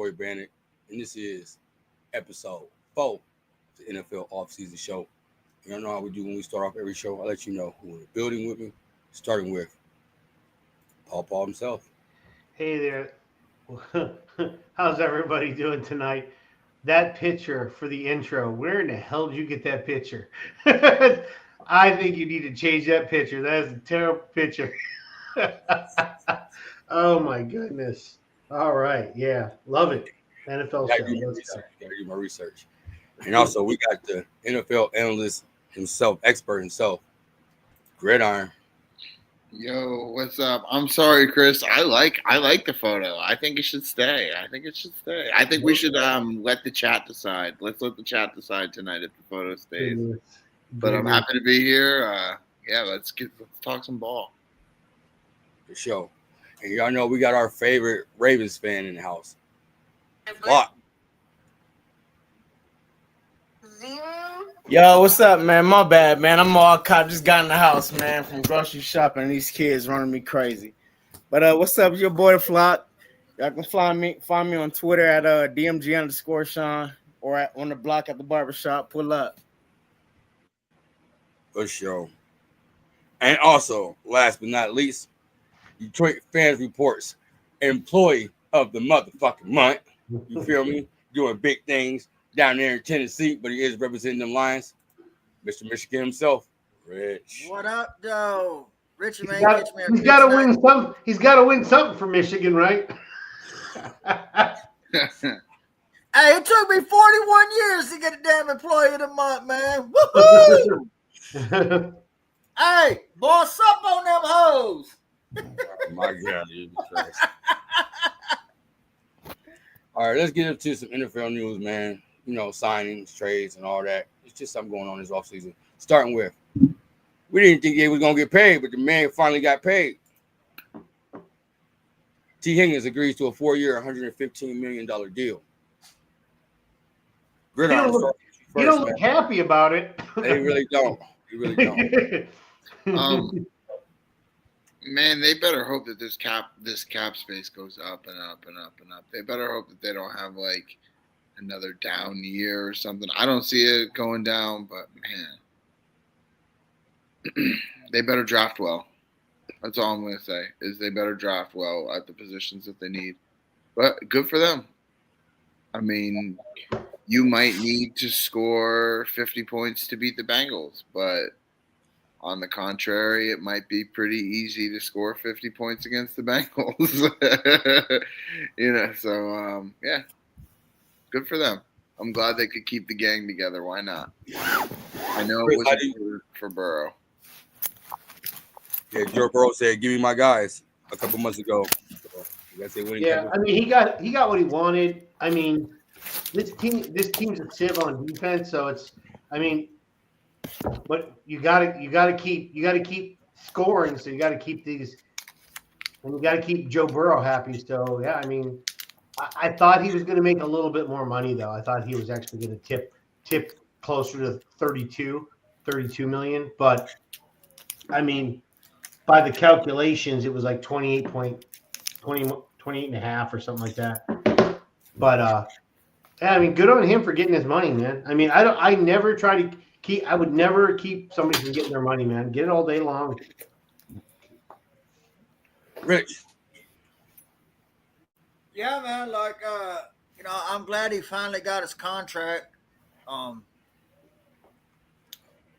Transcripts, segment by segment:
boy Bandit, and this is episode 4 of the NFL Offseason show. You know how we do when we start off every show. I'll let you know who in the building with me, starting with Paul himself. Hey there. How's everybody doing tonight? That picture for the intro, where in the hell did you get that picture? I think you need to change that picture. That is a terrible picture. Oh my goodness. All right. Yeah. Love it. NFL Gotta show. do my Let's research. Gotta do my research. And also, we got the NFL analyst himself, expert himself, Gridiron. Yo, what's up? I'm sorry, Chris. I like the photo. I think it should stay. I think we should let the chat decide. Let's let the chat decide tonight if the photo stays. But I'm happy to be here. Let's talk some ball. For sure. And y'all know we got our favorite Ravens fan in the house. Lock. Yo, what's up, man? My bad, man. I'm all caught. Just got in the house, man, from grocery shopping. These kids running me crazy. But what's up, your boy Flock? Y'all can find me on Twitter at DMG_Sean or on the block at the barbershop. Pull up. For sure. And also, last but not least, Detroit Fans Reports Employee of the Motherfucking Month. You feel me? Doing big things down there in Tennessee, but he is representing them Lions. Mr. Michigan himself, Rich. What up, though? Richie, man, he's got to win something. He's got to win something for Michigan, right? Hey, it took me 41 years to get a damn Employee of the Month, man. Woohoo! Hey, boss up on them hoes. Oh my God, all right, let's get into some NFL news, man. You know, signings, trades, and all that. It's just something going on this offseason. Starting with, we didn't think he was going to get paid, but the man finally got paid. T. Higgins agrees to a 4-year, $115 million deal. Gridiron, you don't look happy about it. They really don't. You really don't. Man, they better hope that this cap space goes up and up and up and up. They better hope that they don't have like another down year or something. I don't see it going down, but man, they better draft well. That's all I'm going to say is they better draft well at the positions that they need. But good for them. I mean, you might need to score 50 points to beat the Bengals, but on the contrary, it might be pretty easy to score 50 points against the Bengals. Yeah, good for them. I'm glad they could keep the gang together. Why not? I know it was for Burrow. Yeah, Joe Burrow said, "Give me my guys" a couple months ago. Yeah, I mean, he got what he wanted. I mean, this team's a sieve on defense, so it's. I mean. But you gotta keep scoring, so you gotta keep these, and you gotta keep Joe Burrow happy. So yeah, I mean, I thought he was gonna make a little bit more money though. I thought he was actually gonna tip closer to 32 million. But I mean, by the calculations, it was like 28 and a half or something like that. But yeah, I mean, good on him for getting his money, man. I mean, I never try to. I would never keep somebody from getting their money, man. Get it all day long. Rich. Yeah, man. Like, I'm glad he finally got his contract.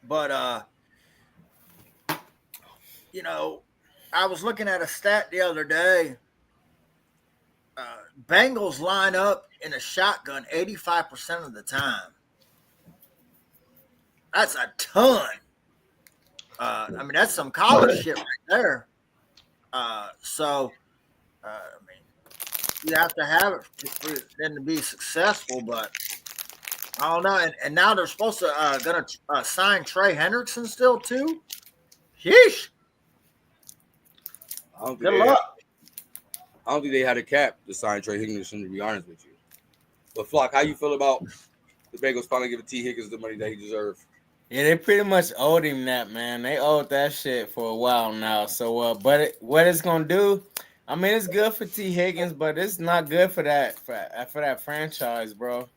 But I was looking at a stat the other day. Bengals line up in a shotgun 85% of the time. That's a ton. I mean, that's some college shit right there. You have to have it for them to be successful, but I don't know. And now they're supposed to gonna sign Trey Hendrickson still too. Sheesh. Good luck. I don't think they had a cap to sign Trey Hendrickson, to be honest with you. But Flock, how you feel about the Bengals finally giving T. Higgins the money that he deserved? Yeah, they pretty much owed him that, man. They owed that shit for a while now. So, what it's gonna do? I mean, it's good for T. Higgins, but it's not good for that franchise, bro.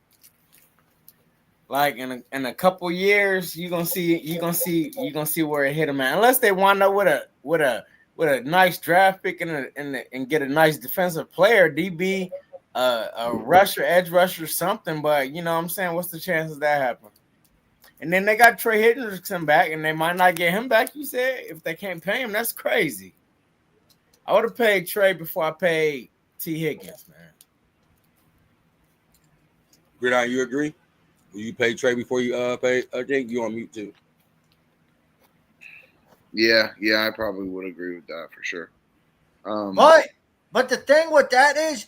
Like in a couple years, you're gonna see where it hit him at. Unless they wind up with a nice draft pick and get a nice defensive player, DB, a rusher, edge rusher, something. But you know what I'm saying? What's the chances that happen? And then they got Trey Hendrickson back, and they might not get him back. You said if they can't pay him, that's crazy. I would have paid Trey before I paid T. Higgins, man. Gridiron, you agree? Will you pay Trey before you pay? I think you on mute too. Yeah, I probably would agree with that for sure. But the thing with that is,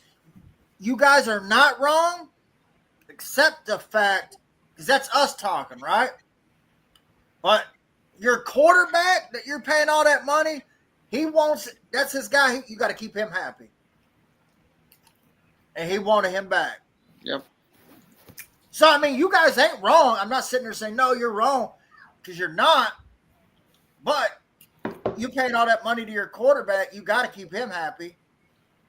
you guys are not wrong, except the fact, because that's us talking, right? But your quarterback that you're paying all that money, he wants, that's his guy. You got to keep him happy. And he wanted him back. Yep. So, I mean, you guys ain't wrong. I'm not sitting there saying, no, you're wrong, because you're not. But you paying all that money to your quarterback, you got to keep him happy,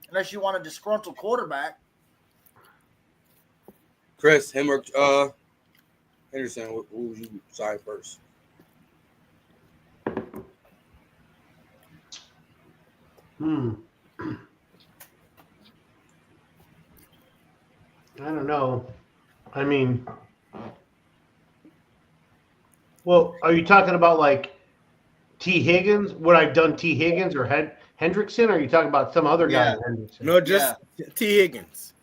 unless you want a disgruntled quarterback. Chris, him or Henderson, who would you sign first? I don't know. I mean, well, are you talking about like T. Higgins? Would I've done T. Higgins or Hendrickson? Or are you talking about some other guy? Hendrickson? No, just T. Higgins.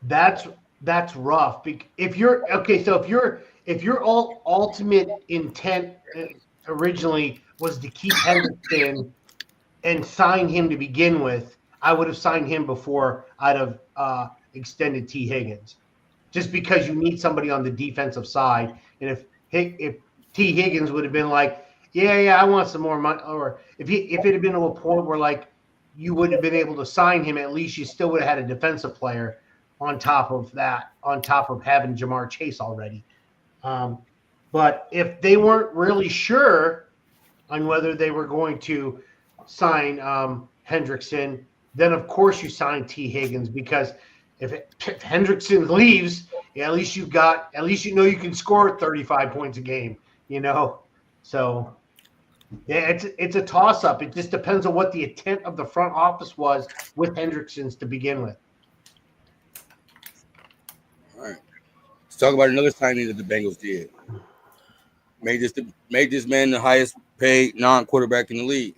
That's rough. If you're okay, so if your ultimate intent originally was to keep Hendrickson and sign him to begin with, I would have signed him before I'd have extended T. Higgins, just because you need somebody on the defensive side. And if T. Higgins would have been like, yeah, I want some more money, or if it had been to a point where like you wouldn't have been able to sign him, at least you still would have had a defensive player on top of that, on top of having Jamar Chase already. But if they weren't really sure on whether they were going to sign Hendrickson, then of course you sign T. Higgins, because if Hendrickson leaves, at least you know you can score 35 points a game, you know. So yeah, it's a toss up. It just depends on what the intent of the front office was with Hendrickson's to begin with. All right. Let's talk about another signing that the Bengals did. Made this man the highest paid non-quarterback in the league.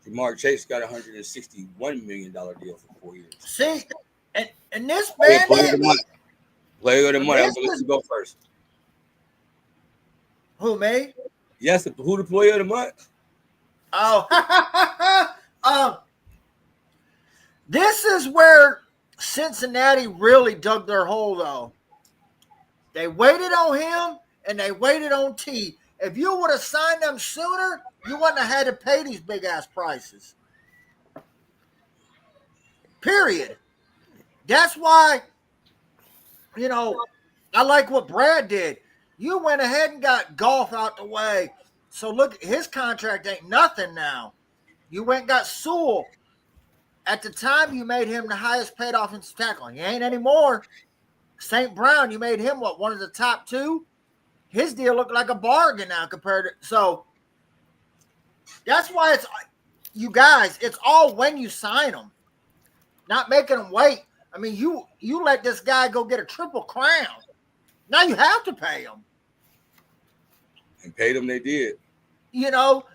Jamar Chase got a $161 million deal for 4 years. See, and this man, player of the month. Player of the month. I'm gonna let you go first. Who, me? Yes, who the player of the month? Oh, this is where Cincinnati really dug their hole, though. They waited on him and they waited on T. If you would have signed them sooner, you wouldn't have had to pay these big ass prices. Period. That's why, I like what Brad did. You went ahead and got Goff out the way. So look, his contract ain't nothing now. You went and got Sewell. At the time, you made him the highest paid offensive tackle. He ain't anymore. St. Brown, you made him, one of the top two? His deal looked like a bargain now compared to – so that's why you guys, it's all when you sign them, not making them wait. I mean, you let this guy go get a triple crown. Now you have to pay him. And paid them, they did.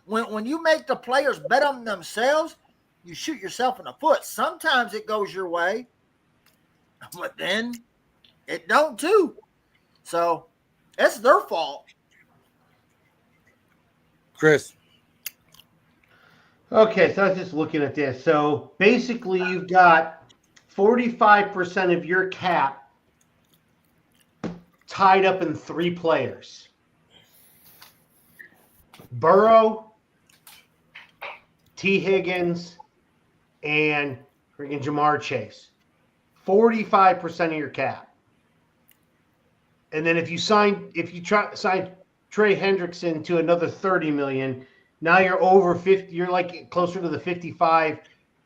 When you make the players bet on themselves, you shoot yourself in the foot. Sometimes it goes your way, but then it don't too. So it's their fault. Chris. Okay, so I was just looking at this. So basically you've got 45% of your cap tied up in 3 players. Burrow, T. Higgins, and freaking Jamar Chase. 45% of your cap. And then if you sign Trey Hendrickson to another $30 million, Now you're over 50. You're like closer to the 55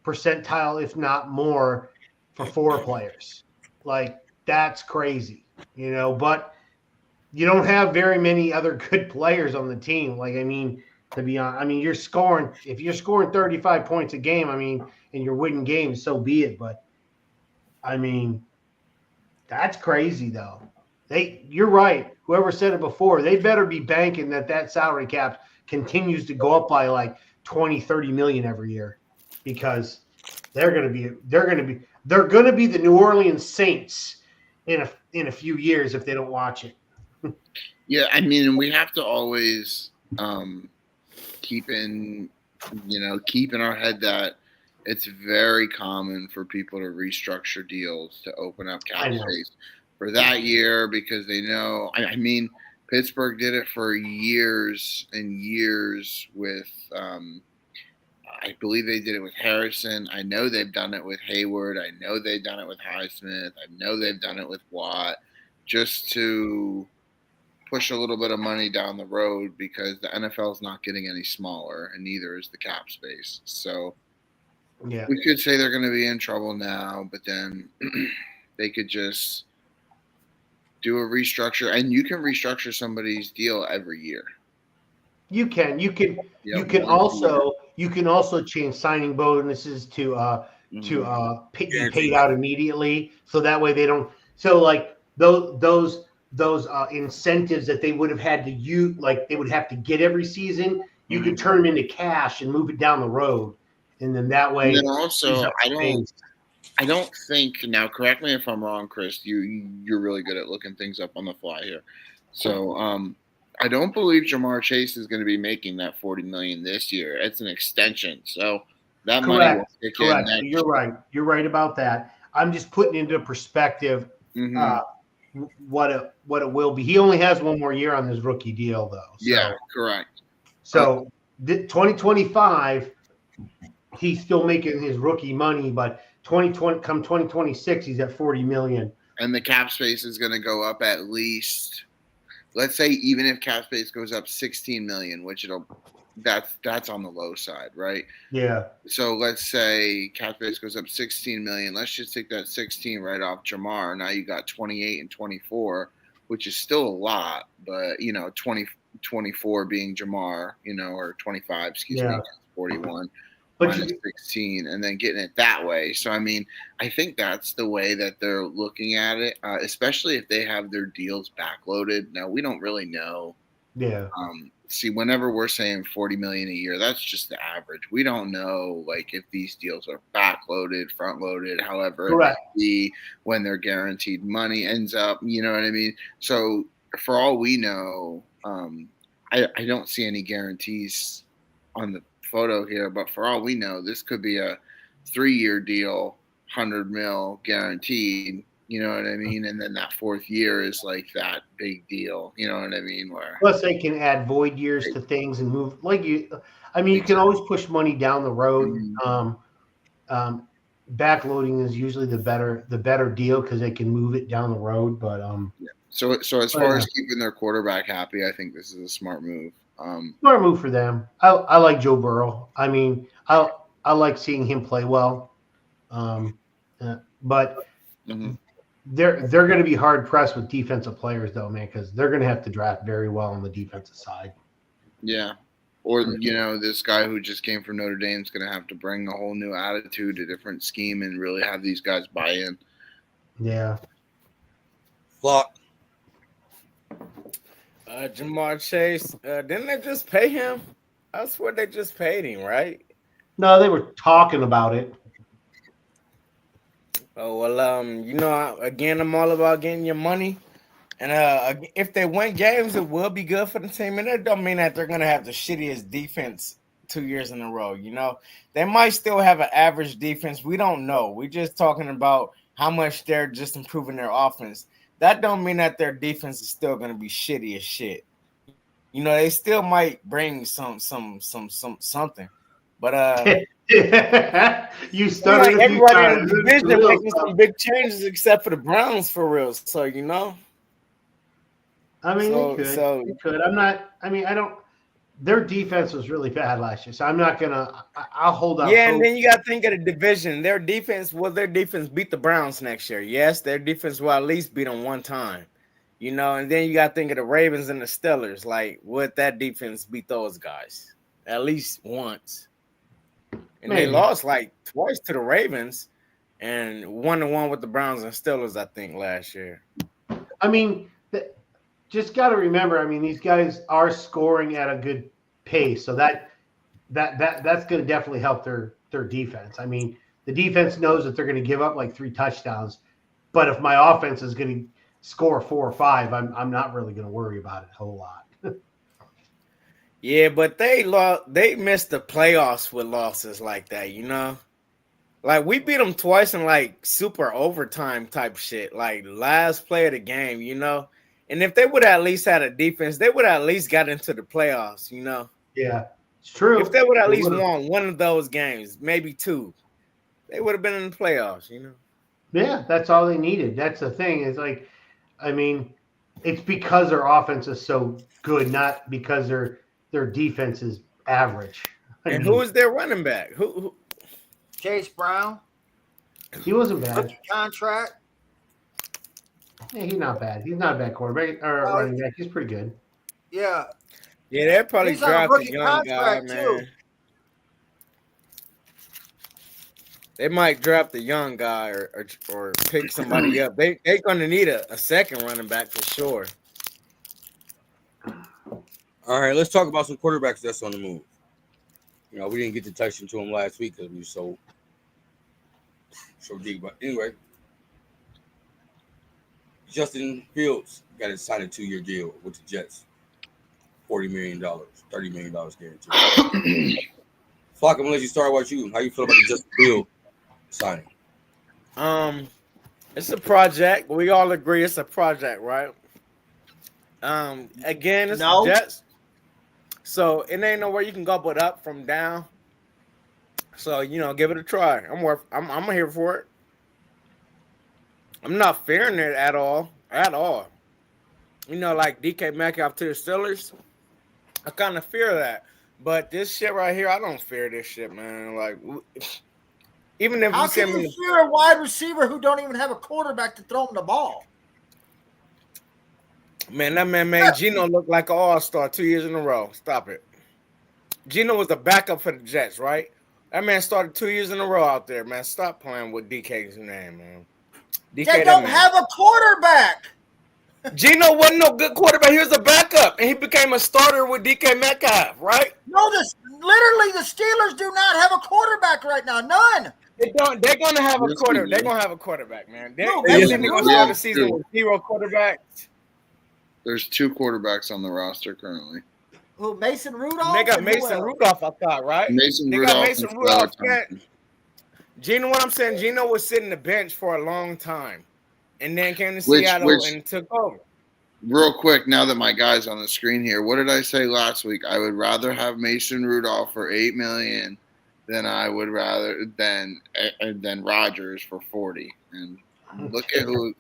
percentile, if not more, for 4 players. Like that's crazy, But you don't have very many other good players on the team. Like I mean, to be honest, I mean you're scoring. If you're scoring 35 points a game, I mean, and you're winning games, so be it. But I mean, that's crazy though. You're right. Whoever said it before, they better be banking that salary cap continues to go up by like 20, 30 million every year, because they're going to be the New Orleans Saints in a few years if they don't watch it. Yeah, I mean, we have to always keep in our head that it's very common for people to restructure deals to open up cap space for that year, because they know. I mean, Pittsburgh did it for years and years with. I believe they did it with Harrison. I know they've done it with Hayward. I know they've done it with Highsmith. I know they've done it with Watt, just to push a little bit of money down the road, because the NFL is not getting any smaller, and neither is the cap space. So yeah, we could say they're going to be in trouble now, but then they could just do a restructure, and you can restructure somebody's deal every year. You can also change signing bonuses to be paid out immediately, so that way they don't. So like those incentives that they would have had to use, like they would have to get every season, you could turn them into cash and move it down the road, and then that way. And then also, I don't think, now correct me if I'm wrong, Chris. You're really good at looking things up on the fly here. So I don't believe Jamar Chase is going to be making that $40 million this year. It's an extension, so that money will kick in next You're right. You're right about that. I'm just putting into perspective what it will be. He only has one more year on his rookie deal, though. So, yeah, correct. So 2025, he's still making his rookie money, but 2026, he's at $40 million. And the cap space is going to go up at least. Let's say even if cap space goes up $16 million, which that's on the low side, right? Yeah. So let's say cap space goes up $16 million. Let's just take that 16 right off Jamar. Now you got 28 and 24, which is still a lot, but 24 being Jamar, or 25, excuse me, 41. But minus 16, and then getting it that way. So, I mean, I think that's the way that they're looking at it, especially if they have their deals backloaded. Now, we don't really know. Yeah. See, whenever we're saying $40 million a year, that's just the average. We don't know, like, if these deals are backloaded, front-loaded, however it may be, when their guaranteed money ends up. You know what I mean? So, for all we know, I don't see any guarantees on the photo here, but for all we know, this could be a 3-year deal, $100 million guaranteed. You know what I mean? And then that 4th year is like that big deal. You know what I mean? Plus, they can add void years to things and move. You can always push money down the road. Backloading is usually the better deal, because they can move it down the road. But So as far as keeping their quarterback happy, I think this is a smart move. Smart move for them. I like Joe Burrow. I mean, I like seeing him play well. But they're going to be hard pressed with defensive players, though, man, because they're going to have to draft very well on the defensive side. Yeah. Or, this guy who just came from Notre Dame is going to have to bring a whole new attitude, a different scheme, and really have these guys buy in. Yeah. Flock. Jamar Chase, didn't they just pay him? I swear they just paid him, right? No, they were talking about it. Oh, well, again, I'm all about getting your money. And if they win games, it will be good for the team. And that don't mean that they're going to have the shittiest defense 2 years in a row. They might still have an average defense. We don't know. We're just talking about how much they're just improving their offense. That don't mean that their defense is still going to be shitty as shit. They still might bring something. But you started. Like everybody in the division making some big changes, except for the Browns, for real. So I mean, they could. I'm not. I mean, I don't. their defense was really bad last year, so I'm not gonna. I'll hold out. Yeah, hope. and then you got to think of the division. Their defense beat the Browns next year? Yes, their defense will at least beat them one time. And then you got to think of the Ravens and the Steelers. Like, would that defense beat those guys at least once? And Maybe. they lost like twice to the Ravens, and 1-1 with the Browns and Steelers, I think, last year. I mean, just got to remember. I mean, these guys are scoring at a good pace, so that's going to definitely help their defense. I mean, the defense knows that they're going to give up like 3 touchdowns, but if my offense is going to score 4 or 5, I'm not really going to worry about it a whole lot. Yeah, but they missed the playoffs with losses like that, Like, we beat them twice in, like, super overtime type shit, like last play of the game, And if they would have at least had a defense, they would have at least got into the playoffs, Yeah, it's true. If they would have at least won one of those games, maybe 2, they would have been in the playoffs, Yeah, that's all they needed. That's the thing. Is like, I mean, it's because their offense is so good, not because their defense is average. And who is their running back? Who? Chase Brown. He wasn't bad. Rookie contract. Yeah, he's not bad. He's not a bad quarterback or running back. He's pretty good. Yeah. Yeah, they'll probably He's on a draft a rookie young guy, contract, man. too. They might draft a young guy or pick somebody up. They're going to need a second running back for sure. All right, let's talk about some quarterbacks that's on the move. We didn't get to touch into them last week because we were so deep. But anyway, Justin Fields got signed a 2-year deal with the Jets. $40 million, $30 million guaranteed. Flock, I'm gonna let you start with you. How you feel about the Justin Fields signing? It's a project. We all agree it's a project, right? Again, it's the Jets. So it ain't nowhere you can go but up from down. So give it a try. I'm here for it. I'm not fearing it at all. Like DK Metcalf to the Steelers. I kind of fear that, but this shit right here, I don't fear this shit, man. Like, even if how you can you fear a wide receiver who don't even have a quarterback to throw him the ball? Man, that man made Geno look like an all-star 2 years in a row. Stop it. Geno was the backup for the Jets, right? That man started 2 years in a row out there, man. Stop playing with DK's name, man. They don't have a quarterback. Geno wasn't no good quarterback. He was a backup, and he became a starter with DK Metcalf, right? No, literally the Steelers do not have a quarterback right now. None. They don't. They're gonna have a quarter. They're gonna have a quarterback, man. They're No, gonna start the season with 0 quarterbacks. There's 2 quarterbacks on the roster currently. Who? Mason Rudolph. They got Mason Rudolph, I thought, right? Mason They Rudolph. got Mason Rudolph. Geno, what I'm saying, Geno was sitting the bench for a long time, and then came to Seattle and took over. Real quick, now that my guy's on the screen here, what did I say last week? I would rather have Mason Rudolph for $8 million than I would rather than Rodgers for 40. And look at who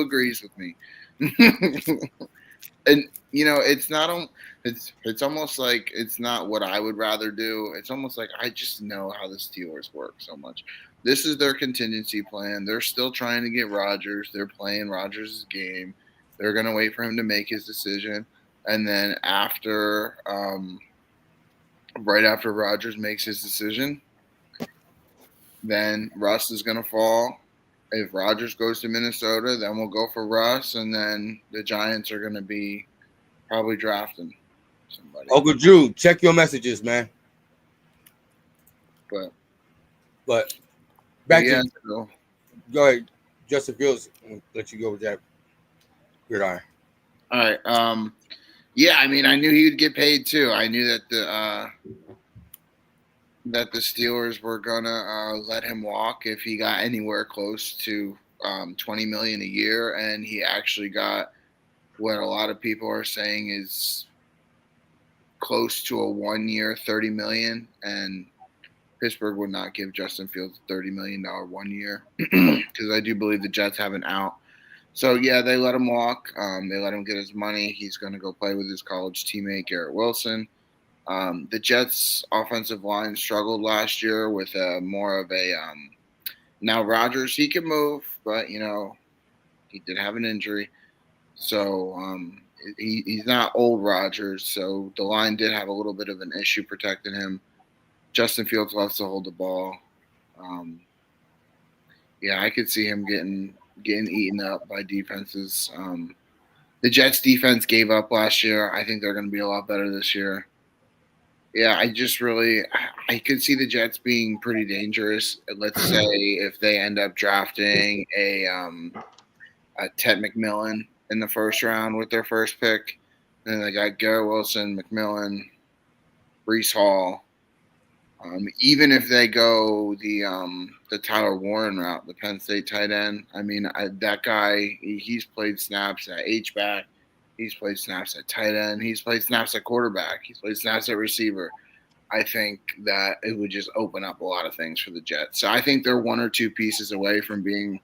agrees with me. And it's almost like it's not what I would rather do. It's almost like I just know how the Steelers work so much. This is their contingency plan. They're still trying to get Rodgers. They're playing Rodgers' game. They're going to wait for him to make his decision. And then right after Rodgers makes his decision, then Russ is going to fall. If Rodgers goes to Minnesota, then we'll go for Russ. And then the Giants are going to be probably drafting somebody. Uncle Drew, check your messages, man. But back to go ahead. Justin Fields, I'll let you go with that. Good eye. All right. Yeah, I mean, I knew he would get paid too. I knew that the Steelers were gonna let him walk if he got anywhere close to $20 million a year, and he actually got what a lot of people are saying is close to a 1-year $30 million, and Pittsburgh would not give Justin Fields a $30 million 1 year because I do believe the Jets have an out. So, yeah, they let him walk. They let him get his money. He's going to go play with his college teammate, Garrett Wilson. The Jets' offensive line struggled last year with more of a now Rodgers, he can move, but he did have an injury, so he's not old Rodgers. So the line did have a little bit of an issue protecting him. Justin Fields loves to hold the ball. I could see him getting eaten up by defenses. The Jets' defense gave up last year. I think they're going to be a lot better this year. Yeah, I could see the Jets being pretty dangerous. Let's say if they end up drafting a Ted McMillan in the first round with their first pick, and they got Garrett Wilson, McMillan, Breece Hall. Even if they go the Tyler Warren route, the Penn State tight end, that guy, he's played snaps at H-back. He's played snaps at tight end. He's played snaps at quarterback. He's played snaps at receiver. I think that it would just open up a lot of things for the Jets. So I think they're one or two pieces away from being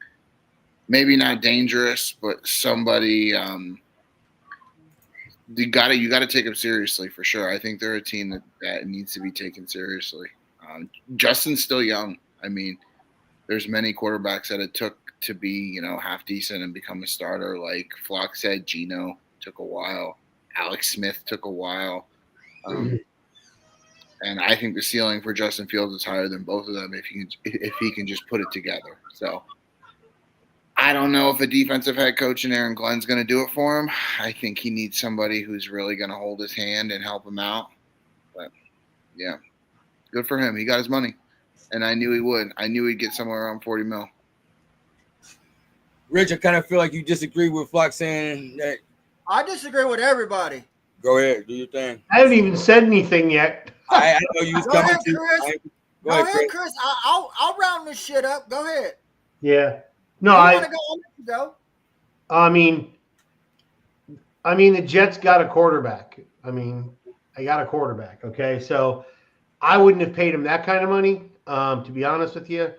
maybe not dangerous, but somebody you got to take them seriously for sure. I think they're a team that needs to be taken seriously. Justin's still young. There's many quarterbacks that it took to be half decent and become a starter. Like Flock said, Geno took a while. Alex Smith took a while. And I think the ceiling for Justin Fields is higher than both of them if he can just put it together. So I don't know if a defensive head coach in Aaron Glenn's going to do it for him. I think he needs somebody who's really going to hold his hand and help him out. But, yeah, good for him. He got his money, and I knew he would. I knew he'd get somewhere around $40 million. Rich, I kind of feel like you disagree with Flock saying that. I disagree with everybody. Go ahead, do your thing. I haven't even said anything yet. I know you was Go coming ahead, to. Chris. Go ahead, Chris. I'll round this shit up. Go ahead. Yeah. No, I'll let you go. The Jets got a quarterback. I got a quarterback. Okay, so I wouldn't have paid him that kind of money, to be honest with you.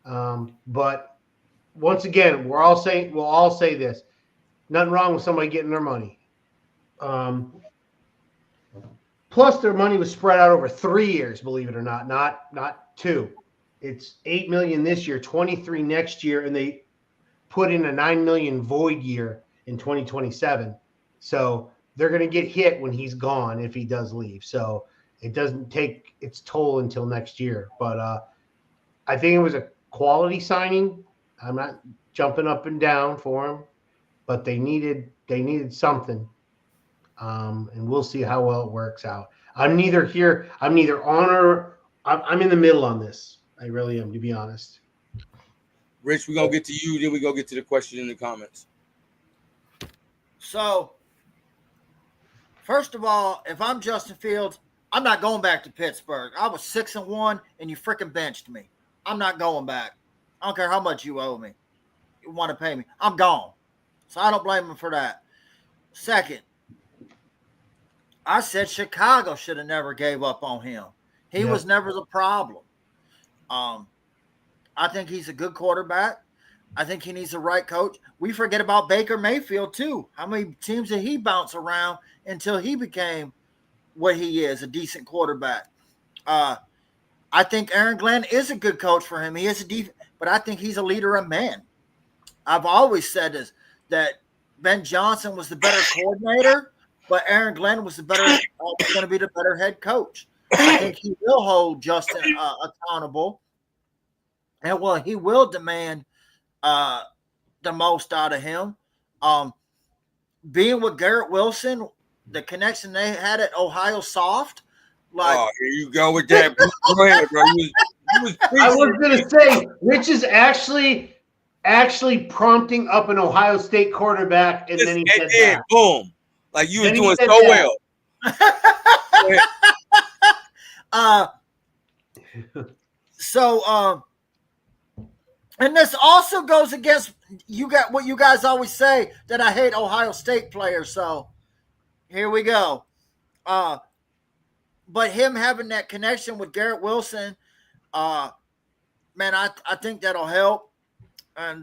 But once again, we'll all say this: nothing wrong with somebody getting their money. Plus, their money was spread out over 3 years, believe it or not, not 2. It's $8 million this year, $23 million next year, and they put in a $9 million void year in 2027. So they're going to get hit when he's gone if he does leave. So it doesn't take its toll until next year. But I think it was a quality signing. I'm not jumping up and down for him, but they needed something. And we'll see how well it works out. I'm neither on or I'm in the middle on this. I really am, to be honest. Rich, we're going to get to you, then we're going to get to the question in the comments. So, first of all, if I'm Justin Fields, I'm not going back to Pittsburgh. I was 6-1, and you freaking benched me. I'm not going back. I don't care how much you owe me. You want to pay me. I'm gone. So I don't blame him for that. Second, I said Chicago should have never gave up on him. He was never the problem. I think he's a good quarterback. I think he needs the right coach. We forget about Baker Mayfield, too. How many teams did he bounce around until he became what he is, a decent quarterback? I think Aaron Glenn is a good coach for him. He is but I think he's a leader of men. I've always said this, that Ben Johnson was the better coordinator, but Aaron Glenn was going to be the better head coach. I think he will hold Justin accountable, and he will demand the most out of him. Being with Garrett Wilson, the connection they had at Ohio Soft. Here you go with that. Go ahead, bro. I was going to say, Rich is actually prompting up an Ohio State quarterback, and then he said that. Boom. Like you were doing so well. And this also goes against what you guys always say, that I hate Ohio State players. So here we go. But him having that connection with Garrett Wilson, man, I think that'll help. And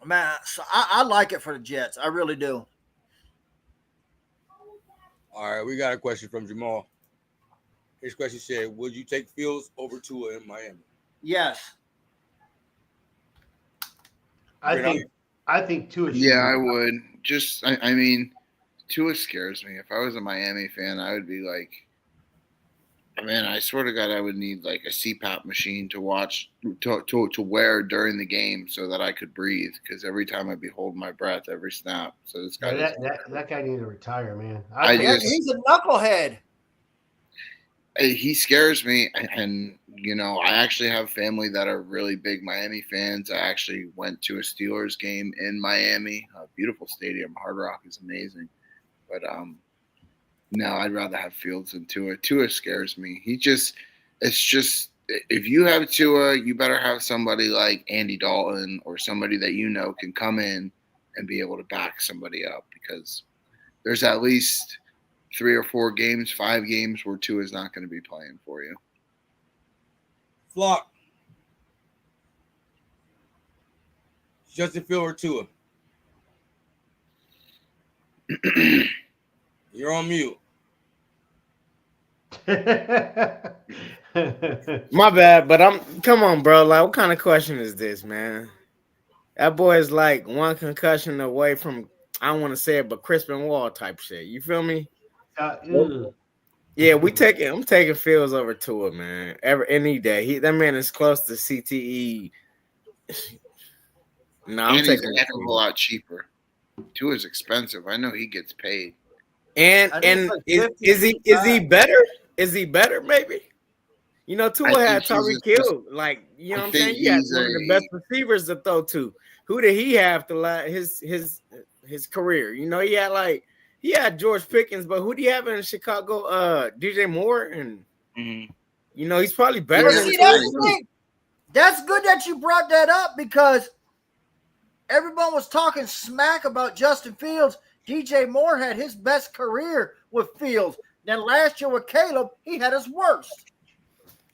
man, so I like it for the Jets. I really do. All right, we got a question from Jamal. His question said, "Would you take Fields over Tua in Miami?" Yes. I think Tua. Yeah, I would. Just, I mean, Tua scares me. If I was a Miami fan, I would be like, man, I swear to God, I would need like a CPAP machine to watch to wear during the game so that I could breathe. Because every time I'd be holding my breath every snap. So this guy, that guy needs to retire, man. He's a knucklehead. He scares me, and you know, I actually have family that are really big Miami fans. I actually went to a Steelers game in Miami, a beautiful stadium. Hard Rock is amazing, but no, I'd rather have Fields than Tua. Tua scares me. It's just if you have Tua, you better have somebody like Andy Dalton or somebody that you know can come in and be able to back somebody up, because there's at least 3 or 4 games, 5 games where Tua is not going to be playing for you. Flock. Justin Fields or Tua? You're on mute. My bad, but come on, bro. Like, what kind of question is this, man? That boy is like one concussion away from, I don't want to say it, but Crispin Wall type shit. You feel me? Yeah, I'm taking Fields over Tua, man. Any day. That man is close to CTE. No, I'm taking he's a heck of a lot cheaper. Tua's expensive. I know he gets paid. And is he better? Is he better? Maybe. You know, Tua had Tyreek Hill. Like, you know what I'm saying? He had one of the best receivers to throw to. Who did he have to his career? You know, he had George Pickens, but who do you have in Chicago? DJ Moore, and you know, he's probably better than that's good that you brought that up, because everyone was talking smack about Justin Fields. DJ Moore had his best career with Fields. Then last year with Caleb, he had his worst.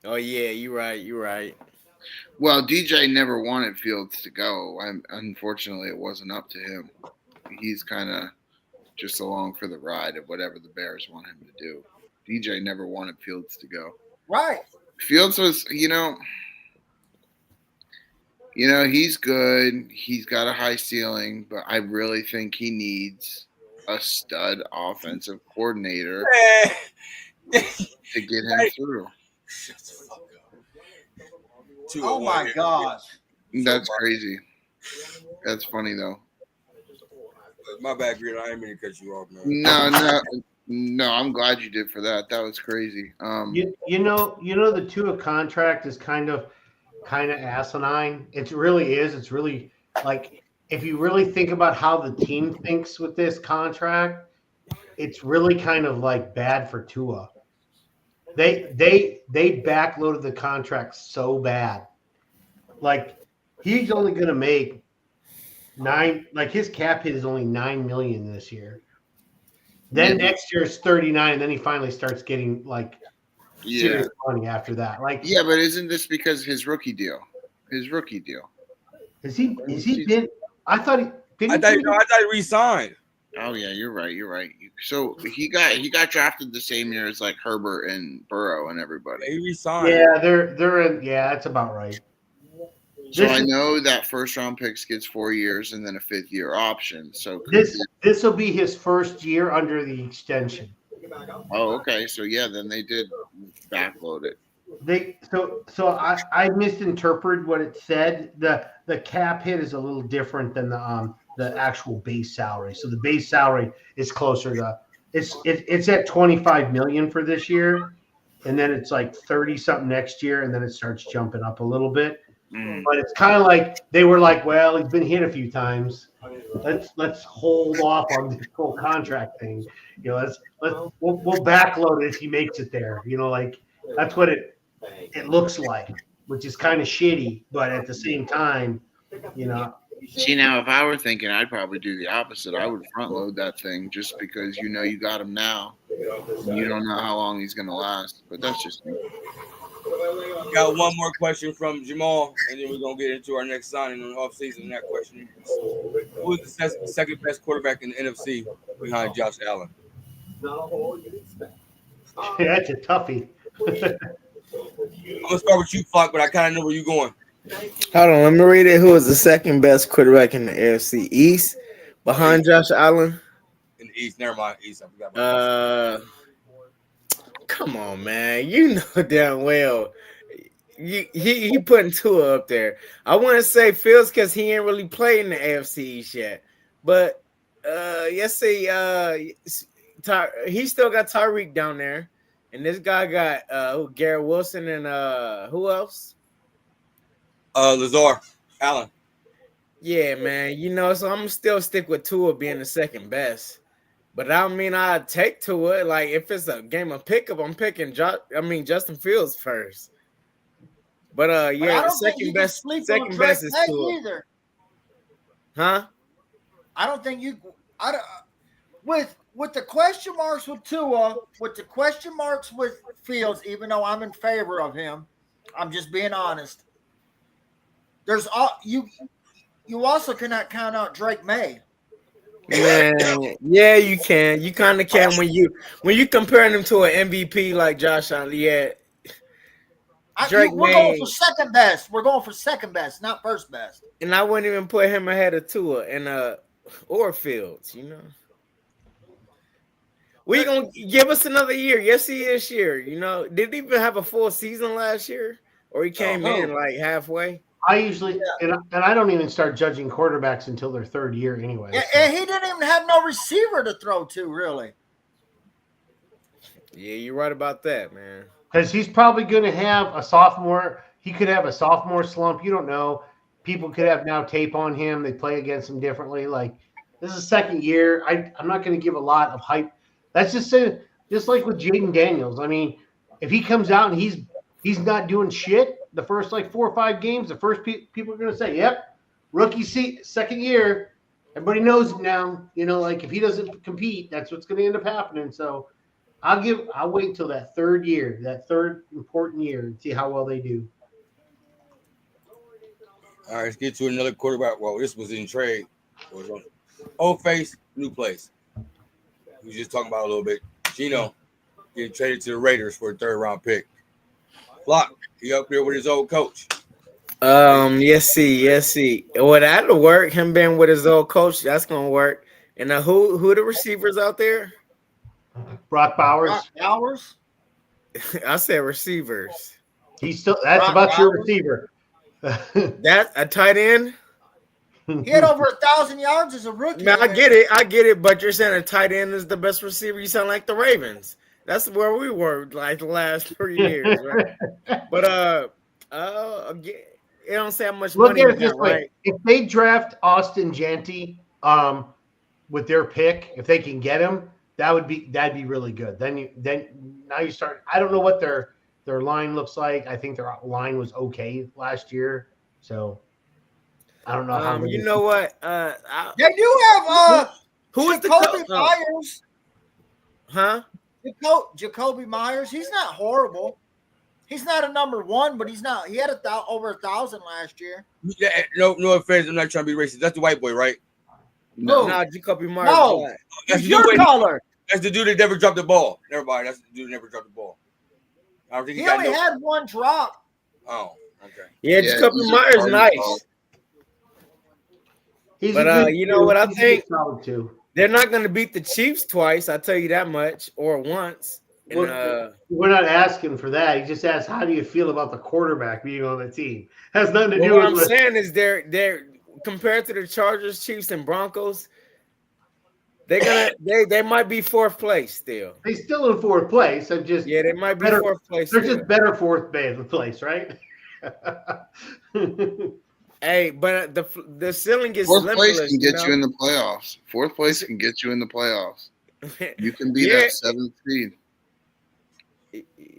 Oh yeah, you're right. Well, DJ never wanted Fields to go. Unfortunately, it wasn't up to him. He's kind of just along for the ride of whatever the Bears want him to do. DJ never wanted Fields to go. Right. Fields was, you know, he's good. He's got a high ceiling, but I really think he needs a stud offensive coordinator to get him through. Oh my gosh. That's crazy. That's funny though. My bad, Green. I ain't mean to cut you off, man. No. I'm glad you did for that. That was crazy. You know, the Tua contract is kind of asinine. It really is. It's really like, if you really think about how the team thinks with this contract, it's really kind of like bad for Tua. They backloaded the contract so bad. Like, he's only going to make his cap hit is only $9 million this year. Then next year is 39, and then he finally starts getting like serious money after that. Like, yeah, but isn't this because his rookie deal? Has he been? I thought he re-signed. Oh yeah, you're right. So he got drafted the same year as like Herbert and Burrow and everybody. He re-signed. Yeah, they're in. Yeah, that's about right. So I know that first round picks gets 4 years and then a 5th year option. So this will be his first year under the extension. Oh, okay. So yeah, then they did backload it. So I misinterpreted what it said. The cap hit is a little different than the actual base salary. So the base salary is closer to it's at 25 million for this year, and then it's like 30 something next year, and then it starts jumping up a little bit. But it's kind of like they were like, well, he's been hit a few times. Let's hold off on this whole contract thing. You know, we'll backload it if he makes it there. You know, like that's what it looks like, which is kind of shitty. But at the same time, you know. See, now if I were thinking, I'd probably do the opposite. I would front load that thing just because you know you got him now. And you don't know how long he's going to last. But that's just me. Got one more question from Jamal, and then we're going to get into our next signing on offseason. And that question is, who is the second best quarterback in the NFC behind Josh Allen? That's a toughie. I'm gonna start with you, Flock, but I kind of know where you're going. Hold on, let me read it. Who is the second best quarterback in the AFC East behind Josh Allen? In the East, never mind. East, I forgot about Come on, man. You know damn well. He putting Tua up there. I want to say Fields because he ain't really played in the AFC East yet. But he still got Tyreek down there. And this guy got Garrett Wilson and who else? Lazar Allen. Yeah, man. You know, so I'm gonna still stick with Tua being the second best. But I don't mean I'd take Tua. Like if it's a game of pickup, I'm picking Justin Fields first. But yeah, second best is Tua. Either. Huh? I don't think you. With the question marks with Tua, with the question marks with Fields, even though I'm in favor of him, I'm just being honest. There's all you also cannot count out Drake May. Man, yeah, you can. You kind of can when you comparing him to an MVP like Josh Allen. Yeah, We're going for second best. We're going for second best, not first best. And I wouldn't even put him ahead of Tua and or Fields. You know, we gonna give us another year. Yes, he is year. You know, did he even have a full season last year, or he came in like halfway? I usually and I don't even start judging quarterbacks until their third year anyway. And he didn't even have no receiver to throw to, really. Yeah, you're right about that, man. Because he's probably going to have a sophomore. He could have a sophomore slump. You don't know. People could have now tape on him. They play against him differently. Like this is second year. I'm not going to give a lot of hype. That's just say just like with Jaden Daniels. I mean, if he comes out and he's not doing shit the first like 4 or 5 games, the first people are going to say, "Yep, rookie second year." Everybody knows him now. You know, like if he doesn't compete, that's what's going to end up happening. So I'll wait until that third year, that third important year, and see how well they do. All right, let's get to another quarterback. Well, this was in trade. Old face, new place. We were just talking about a little bit. Gino getting traded to the Raiders for a 3rd round pick. Flock, he up there with his old coach. Yes, see. Well, that'll work. Him being with his old coach, that's gonna work. And who are the receivers out there? Brock Bowers. I said receivers. He's still. That's about your receiver. That's a tight end. He had over 1,000 yards as a rookie. Man, I get it. But you're saying a tight end is the best receiver. You sound like the Ravens. That's where we were like the last 3 years, right? But it don't say how much money. Look at it this way: right? If they draft Austin Janty, with their pick, if they can get him, that'd be really good. Then now you start. I don't know what their line looks like. I think their line was okay last year, so I don't know how. You know what? They do have who is Jacoby Myers? Huh? Jacoby Myers. He's not horrible. He's not a number 1, but he's not. He had over 1,000 last year. Yeah, no offense. I'm not trying to be racist. That's the white boy, right? No, Jacoby Myers. No, that's your color. That's the dude that never dropped the ball. Never mind. That's the dude that never dropped the ball. I don't think he only had 1 drop. Oh, okay. Yeah, Jacoby Myers nice. But you know what I think? They're not going to beat the Chiefs twice. I tell you that much, or once. And, we're not asking for that. He just asked, "How do you feel about the quarterback being on the team?" Has nothing to do with what I'm saying is they're compared to the Chargers, Chiefs, and Broncos. They might be 4th place still. They're still in 4th place. I'm just they might be 4th place. They're just better 4th place, right? Hey, but the ceiling is 4th place can get you in the playoffs. 4th place can get you in the playoffs. You can be that 7th seed.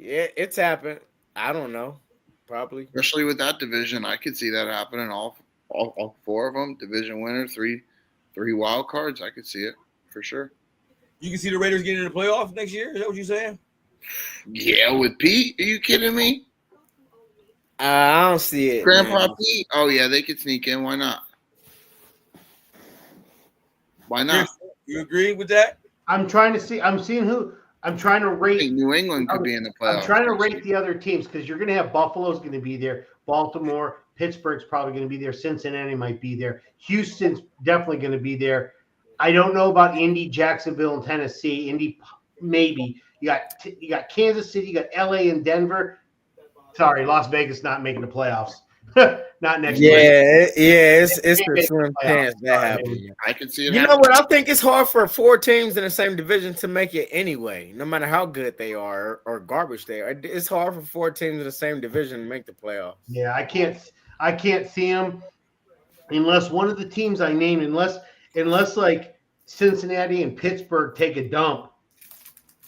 Yeah, it's happened. I don't know. Probably. Especially with that division, I could see that happening. All 4 of them, division winner, three wild cards. I could see it for sure. You can see the Raiders getting in the playoffs next year. Is that what you're saying? Yeah, with Pete. Are you kidding me? I don't see it. Grandpa Pete. Oh yeah, they could sneak in. Why not? Why not? You agree with that? I'm trying to see. I'm seeing who. I'm trying to I rate. think New England could be in the playoffs. I'm trying to rate the other teams because you're going to have Buffalo's going to be there, Baltimore, Pittsburgh's probably going to be there, Cincinnati might be there, Houston's definitely going to be there. I don't know about Indy, Jacksonville, and Tennessee. Indy, maybe. You got Kansas City, you got LA and Denver. Sorry, Las Vegas not making the playoffs. Not next year. It's a slim chance that happens. I can see it. You know what? I think it's hard for 4 teams in the same division to make it anyway, no matter how good they are or garbage they are. It's hard for 4 teams in the same division to make the playoffs. Yeah, I can't see them unless one of the teams I named, unless like Cincinnati and Pittsburgh take a dump,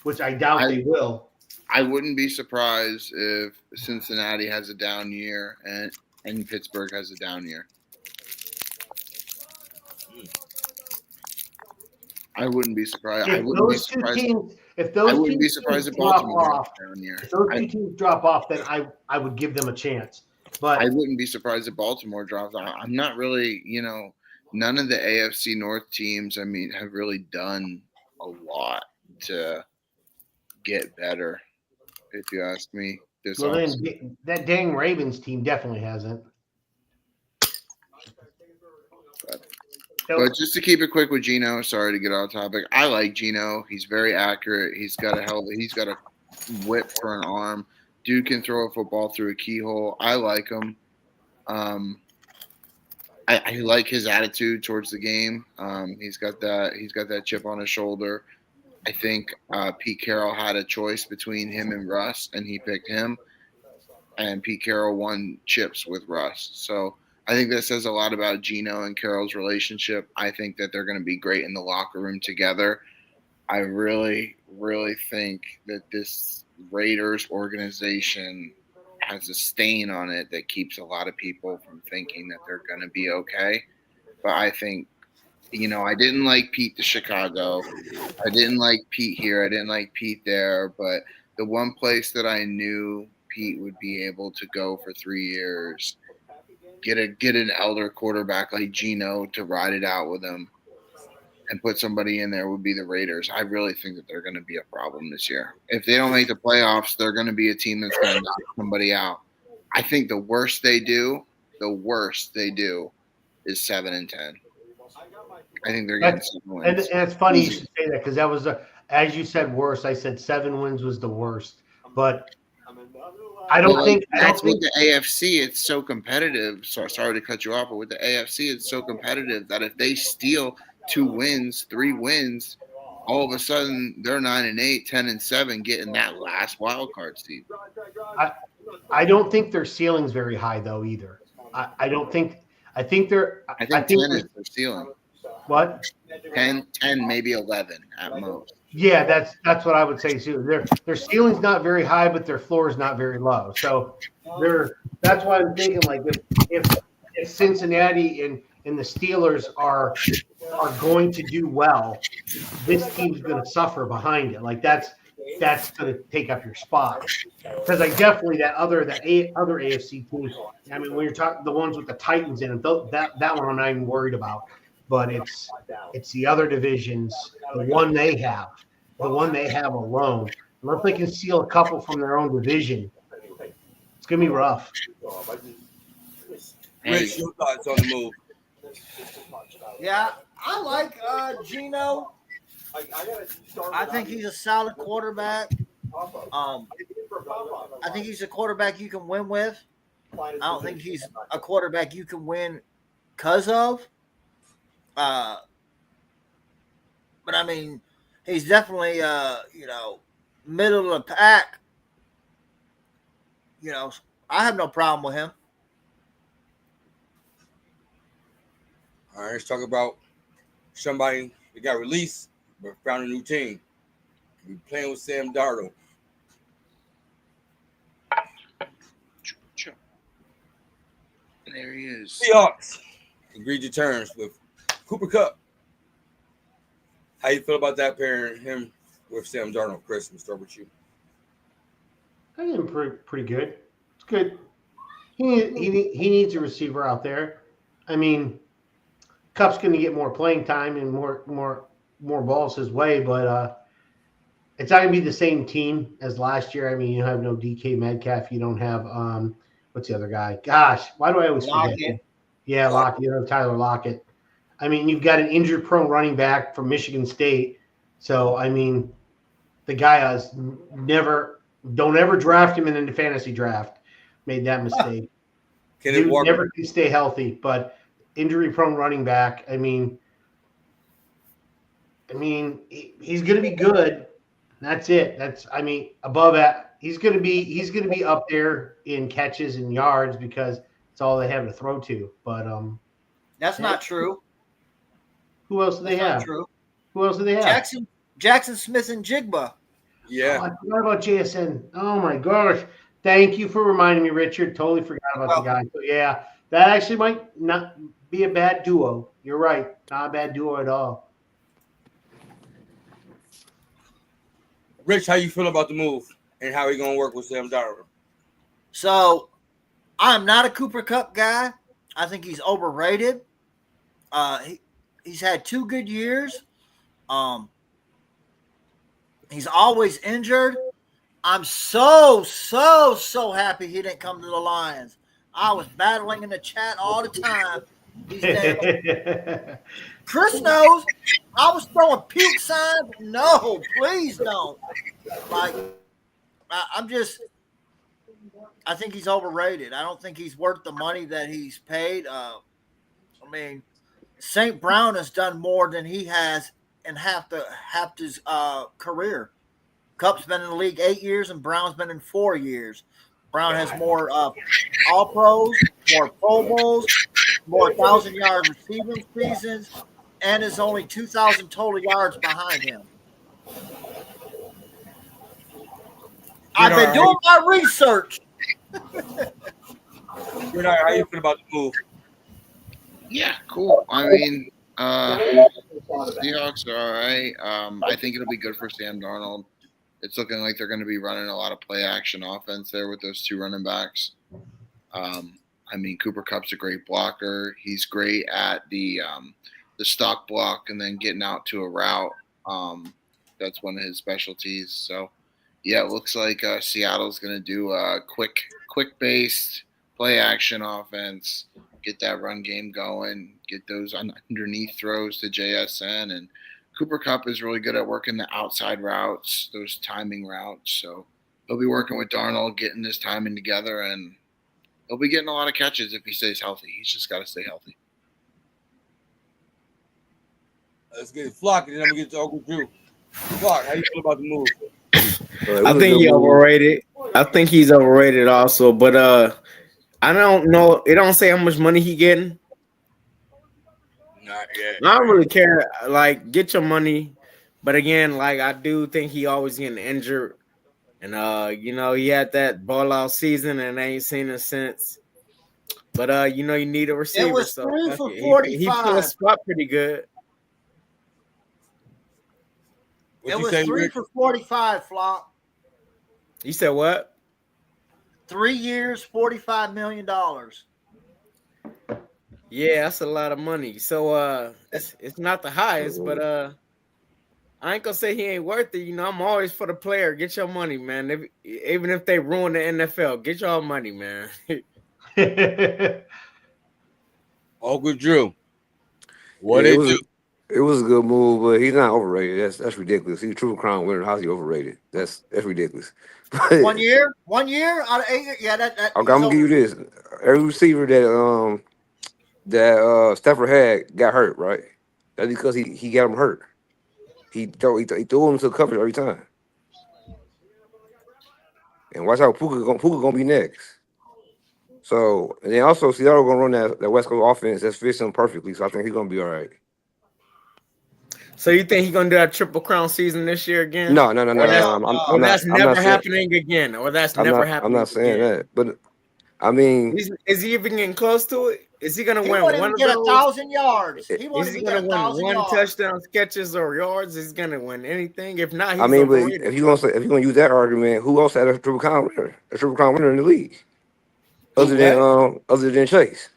which I doubt they will. I wouldn't be surprised if Cincinnati has a down year and Pittsburgh has a down year. I wouldn't be surprised. If those two teams Baltimore has a down year. If those two teams drop off, then I would give them a chance. But I wouldn't be surprised if Baltimore drops off. I'm not really, none of the AFC North teams, have really done a lot to get better, if you ask me. Then that dang Ravens team definitely hasn't. But just to keep it quick with Geno, sorry to get off topic. I like Geno. He's very accurate. He's got a whip for an arm. Dude can throw a football through a keyhole. I like him. I like his attitude towards the game. He's got that chip on his shoulder. I think Pete Carroll had a choice between him and Russ, and he picked him. And Pete Carroll won chips with Russ. So I think that says a lot about Geno and Carroll's relationship. I think that they're going to be great in the locker room together. I really, really think that this Raiders organization has a stain on it that keeps a lot of people from thinking that they're going to be okay. But I think, I didn't like Pete to Chicago. I didn't like Pete here. I didn't like Pete there. But the one place that I knew Pete would be able to go for 3 years, get an elder quarterback like Geno to ride it out with him and put somebody in there would be the Raiders. I really think that they're going to be a problem this year. If they don't make the playoffs, they're going to be a team that's going to knock somebody out. I think the worst they do is 7-10. I think they're getting 7 wins. And it's funny you should say that because that was, as you said, worst. I said 7 wins was the worst. But I don't think the AFC, it's so competitive. So sorry to cut you off, but with the AFC, it's so competitive that if they steal 2 wins, 3 wins, all of a sudden they're 9-8, 10-7, getting that last wild card seed. I don't think their ceiling's very high though either. I think 10 is their ceiling. What? 10, maybe 11 at most. Yeah, that's what I would say too. Their ceiling's not very high, but their floor is not very low. So that's why I'm thinking like if Cincinnati and the Steelers are going to do well, this team's going to suffer behind it. Like that's going to take up your spot. Because I definitely the other AFC teams. I mean, when you're talking the ones with the Titans in it, that one I'm not even worried about. But it's the other divisions, the one they have alone. Unless they can steal a couple from their own division, it's gonna be rough. Rich, your thoughts on the move? Yeah, I like Geno. I think he's a solid quarterback. I think he's a quarterback you can win with. I don't think he's a quarterback you can win because of. But I mean, he's definitely middle of the pack. I have no problem with him. All right, let's talk about somebody that got released but found a new team. We're playing with Sam Darnold. There he is. Seahawks agreed to terms with Cooper Kupp. How you feel about that pairing him with Sam Darnold? Chris, we'll start with you. I think pretty good. It's good. He needs a receiver out there. I mean, Kupp's going to get more playing time and more more balls his way, but it's not gonna be the same team as last year. I mean, you have no DK Metcalf. You don't have what's the other guy? Gosh, why do I always forget him? Yeah, Lockett. You know, Tyler Lockett. I mean, you've got an injured-prone running back from Michigan State. So, I mean, the guy has don't ever draft him in the fantasy draft. Made that mistake. Dude never can stay healthy, but injury-prone running back. I mean, he's going to be good. That's it. Above that, he's going to be up there in catches and yards because it's all they have to throw to. But that's not true. Who else do they have? True. Who else do they have? Jackson Smith and Jigba. Yeah. Oh, I forgot about JSN. Oh my gosh. Thank you for reminding me, Richard. Totally forgot about the guy. So yeah, that actually might not be a bad duo. You're right. Not a bad duo at all. Rich, how you feel about the move and how he gonna work with Sam Darnold? So, I'm not a Cooper Kupp guy. I think he's overrated. He's had 2 good years. He's always injured. I'm so happy he didn't come to the Lions. I was battling in the chat all the time. He's dead. Chris knows I was throwing puke signs. No, please don't. Like, I think he's overrated. I don't think he's worth the money that he's paid. St. Brown has done more than he has in half his career. Kupp's been in the league 8 years, and Brown's been in 4 years. Brown has more All-Pros, more Pro Bowls, more 1,000-yard receiving seasons, and is only 2,000 total yards behind him. I've been doing my research. How you feel about the move? Yeah, cool. I mean, Seahawks are all right. I think it'll be good for Sam Darnold. It's looking like they're going to be running a lot of play action offense there with those 2 running backs. Cooper Kupp's a great blocker. He's great at the stock block and then getting out to a route. That's one of his specialties. So, yeah, it looks like Seattle's going to do a quick-based play action offense, get that run game going, get those underneath throws to JSN. And Cooper Kupp is really good at working the outside routes, those timing routes. So he'll be working with Darnold, getting this timing together, and he'll be getting a lot of catches if he stays healthy. He's just got to stay healthy. Let's get Flock, and then I'm going to get to Uncle Drew. Flock, how you feel about the move? I think he's overrated. I think he's overrated also, but I don't know. It don't say how much money he getting. Not yet. I don't really care. Like, get your money, but again, like I do think he always getting injured, and he had that ball out season, and I ain't seen it since. But you need a receiver. It was so 3 for 45. He put a spot pretty good. It was 3 for 45, Flop. You said what? 3 years, $45 million. Yeah, that's a lot of money. So it's not the highest, but I ain't gonna say he ain't worth it. I'm always for the player. Get your money, man. Even if they ruin the NFL, get your money, man. Uncle Drew, what it do? It was a good move, but he's not overrated. That's ridiculous. He's a Triple Crown winner. How's he overrated? That's ridiculous. 1 year out of 8 years. Yeah, that I'm gonna give you this. Every receiver that Stafford had got hurt, right? That's because he got him hurt. He threw him to coverage every time. And watch out, Puka gonna be next. So, and then also Seattle gonna run that West Coast offense that fits him perfectly. So I think he's gonna be all right. So you think he's gonna do that Triple Crown season this year again? No. That's never happening again, or that's never happening. I'm not saying that, but I mean, is he even getting close to it? Is he gonna win one of get those? 1,000 yards? Is he gonna win one touchdown catches or yards? Is he gonna win anything? If not, he's but if you're gonna use that argument, who else had a Triple Crown winner in the league? Other than Chase.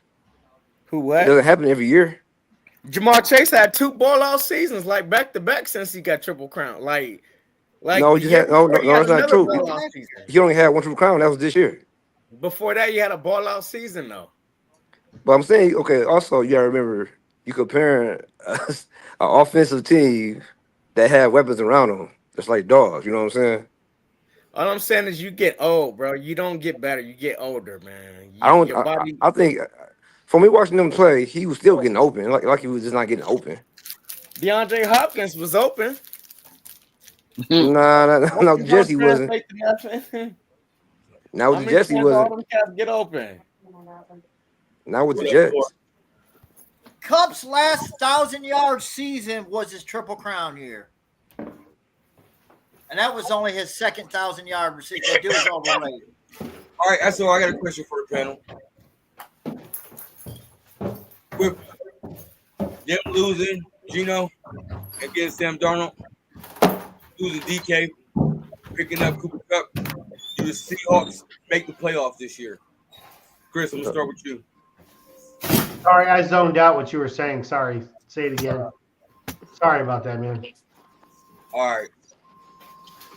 Who what? It doesn't happen every year. Jamar Chase had 2 ball-out seasons, like back-to-back since he got Triple Crown. Like No, the he just year had no, before, no, he no, had that's not another true. ball-out season. He only had 1 Triple Crown. That was this year. Before that, he had a ball-out season, though. But I'm saying, okay. Also, you gotta remember, you comparing an offensive team that had weapons around them. It's like dogs. You know what I'm saying? All I'm saying is you get old, bro. You don't get better. You get older, man. I don't. Your body. I think for me watching them play, he was still getting open. Like he was just not getting open. DeAndre Hopkins was open. No, You don't Jesse wasn't. translate to nothing. Now How with the many Jesse times all wasn't. them cats get open? Now with the Jets. Cup's last 1,000-yard season was his Triple Crown year. And that was only his second 1,000-yard receiver. That dude was overrated. All right, so I got a question for the panel. With them losing Gino and getting Sam Darnold, losing DK, picking up Cooper Kupp, do the Seahawks make the playoffs this year? Chris, I'm gonna start with you. Sorry, I zoned out what you were saying. Sorry. Say it again. Sorry about that, man. All right.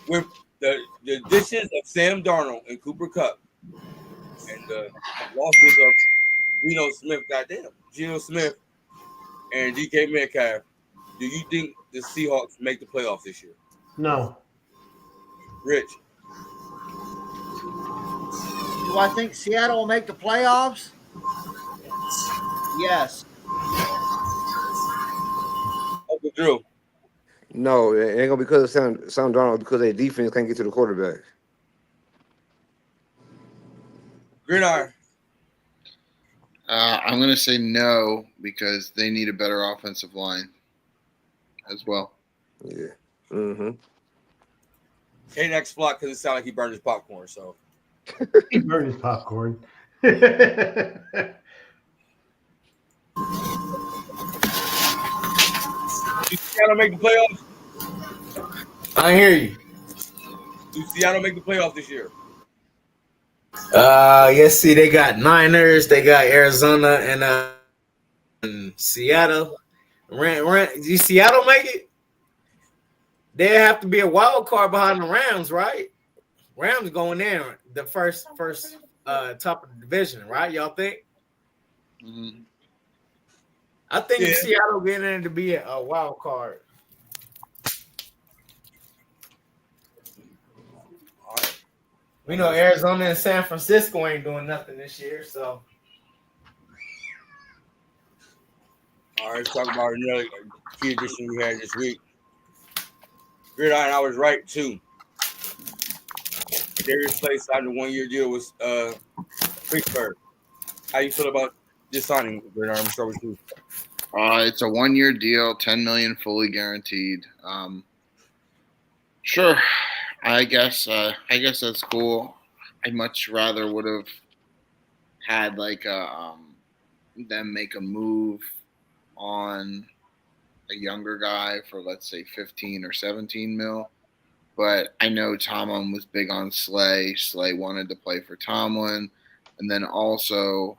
With the additions of Sam Darnold and Cooper Kupp and the losses of Geno Smith and DK Metcalf, do you think the Seahawks make the playoffs this year? No. Rich? Do I think Seattle will make the playoffs? Yes. Uncle Drew? No, it ain't gonna be because of Sam Darnold, because their defense can't get to the quarterback. Gridiron? I'm going to say no because they need a better offensive line as well. Yeah. Mm-hmm. K-Nex flock because it sounded like he burned his popcorn. So He burned his popcorn. do Seattle make the playoffs? I hear you. Do Seattle make the playoffs this year? Yes. See, they got Niners, they got Arizona, and Seattle. Do Seattle make it? They have to be a wild card behind the Rams, right? Rams going in the first top of the division, right? Y'all think? Mm-hmm. I think Seattle getting in to be a wild card. We know Arizona and San Francisco ain't doing nothing this year, so. All right, let's talk about another key addition we had this week. Gridiron, I was right too. Darius Slay signed a 1-year deal with Pittsburgh. How you feel about this signing, Gridiron? I'm start with you. It's a 1-year deal, $10 million fully guaranteed. Sure, I guess that's cool. I much rather would have had like them make a move on a younger guy for, let's say, 15 or 17 mil. But I know Tomlin was big on Slay. Slay wanted to play for Tomlin. And then also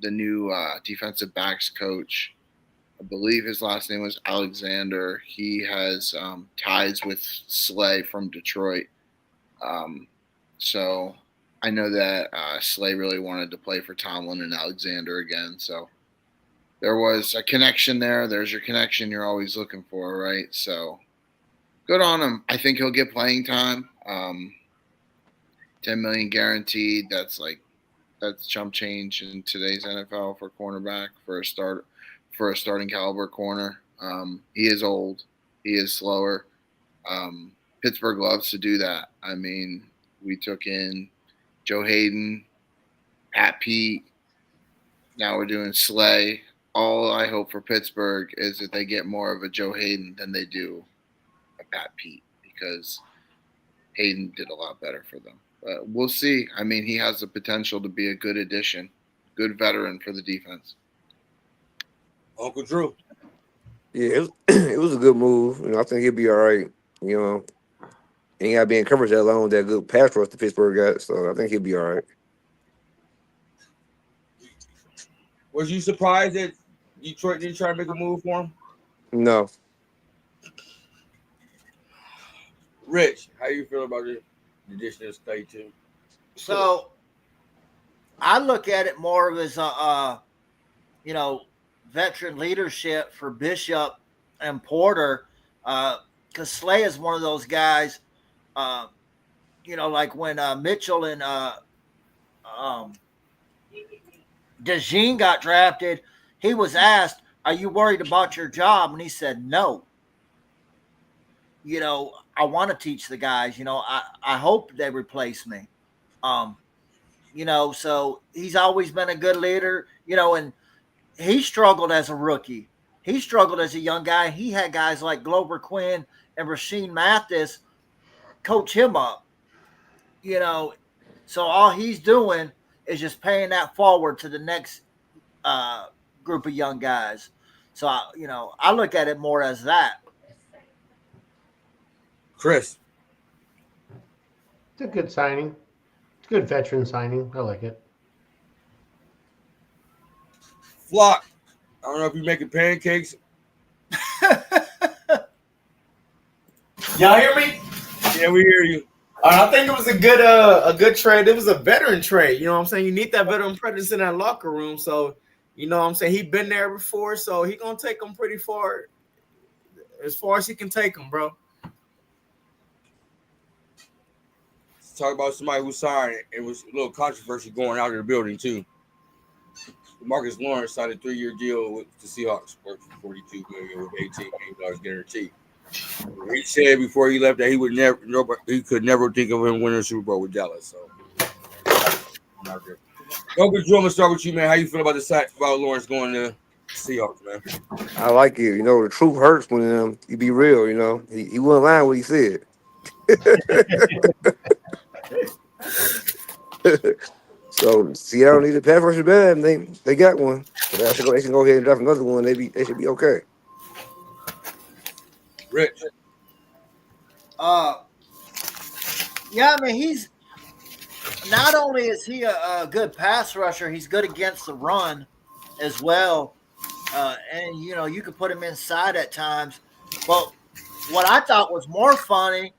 the new defensive backs coach, I believe his last name was Alexander. He has ties with Slay from Detroit. So I know that Slay really wanted to play for Tomlin and Alexander again. So there was a connection there. There's your connection you're always looking for, right? So good on him. I think he'll get playing time. $10 million guaranteed. That's chump change in today's NFL for cornerback for a starting caliber corner. He is old. He is slower. Pittsburgh loves to do that. I mean, we took in Joe Hayden, Pat Pete. Now we're doing Slay. All I hope for Pittsburgh is that they get more of a Joe Hayden than they do a Pat Pete, because Hayden did a lot better for them. But we'll see. I mean, he has the potential to be a good addition, good veteran for the defense. Uncle Drew. Yeah, it was a good move. I think he'll be all right. Ain't got to be in coverage that long. That good pass rush the Pittsburgh got, so I think he'll be all right. Was you surprised that Detroit didn't try to make a move for him? No. Rich, how you feel about the addition of Slay too? So I look at it more as veteran leadership for Bishop and Porter, because Slay is one of those guys, like when Mitchell and DeJean got drafted, he was asked, "Are you worried about your job?" And he said, "No. I want to teach the guys. I hope they replace me." So he's always been a good leader, and he struggled as a rookie. He struggled as a young guy. He had guys like Glover Quinn and Rasheed Mathis coach him up, So all he's doing is just paying that forward to the next group of young guys. So, I look at it more as that. Chris. It's a good signing. It's a good veteran signing. I like it. Flock. I don't know if you're making pancakes. Y'all hear me? Yeah, we hear you. I think it was a good trade. It was a veteran trade. You know what I'm saying? You need that veteran presence in that locker room. So, you know what I'm saying? He's been there before, so he's going to take them pretty far as he can take them, bro. Let's talk about somebody who signed. It was a little controversy going out of the building, too. Marcus Lawrence signed a 3-year deal with the Seahawks for $42 million with $18 million guaranteed. He said before he left that he could never think of him winning a Super Bowl with Dallas. So, not good. Uncle Joe, I'm gonna start with you, man. How you feel about about Lawrence going to Seahawks, man? I like it. The truth hurts when you be real. He wasn't lying what he said. So Seattle needs a pass rusher bad, and they got one. So they should go ahead and draft another one. They should be okay. Rich. Yeah, I mean, he's not only is he a good pass rusher, he's good against the run as well. And you can put him inside at times. But what I thought was more funny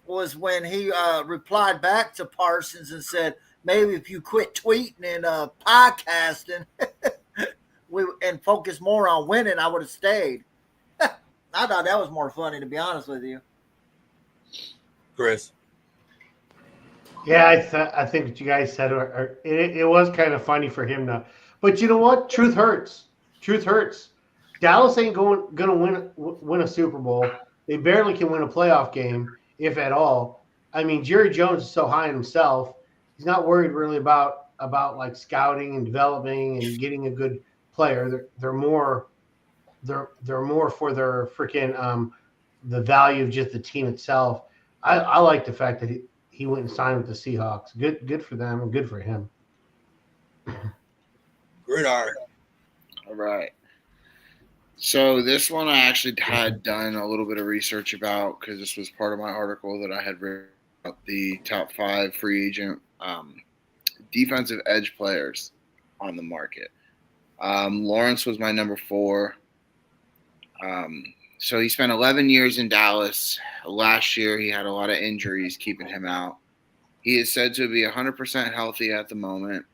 was when he replied back to Parsons and said, "Maybe if you quit tweeting and podcasting and focus more on winning, I would have stayed." I thought that was more funny, to be honest with you. Chris. Yeah, I think what you guys said, it was kind of funny for him to. But you know what? Truth hurts. Truth hurts. Dallas ain't going to win a Super Bowl. They barely can win a playoff game, if at all. I mean, Jerry Jones is so high on himself. He's not worried really about like scouting and developing and getting a good player. They're more for their freaking the value of just the team itself. I like the fact that he went and signed with the Seahawks. Good for them and good for him. Gridiron. All right. So this one I actually had done a little bit of research about because this was part of my article that I had written about the top 5 free agent defensive edge players on the market. Lawrence was my number 4. So he spent 11 years in Dallas. Last year, he had a lot of injuries keeping him out. He is said to be 100% healthy at the moment.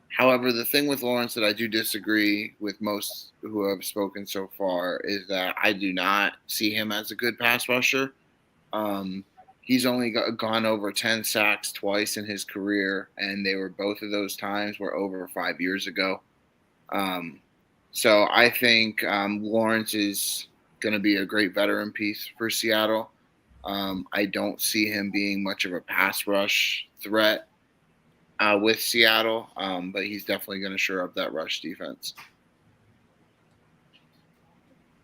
However, the thing with Lawrence that I do disagree with most who have spoken so far is that I do not see him as a good pass rusher. He's only gone over 10 sacks twice in his career, and both of those times were over 5 years ago. So I think Lawrence is going to be a great veteran piece for Seattle. I don't see him being much of a pass rush threat with Seattle, but he's definitely going to shore up that rush defense.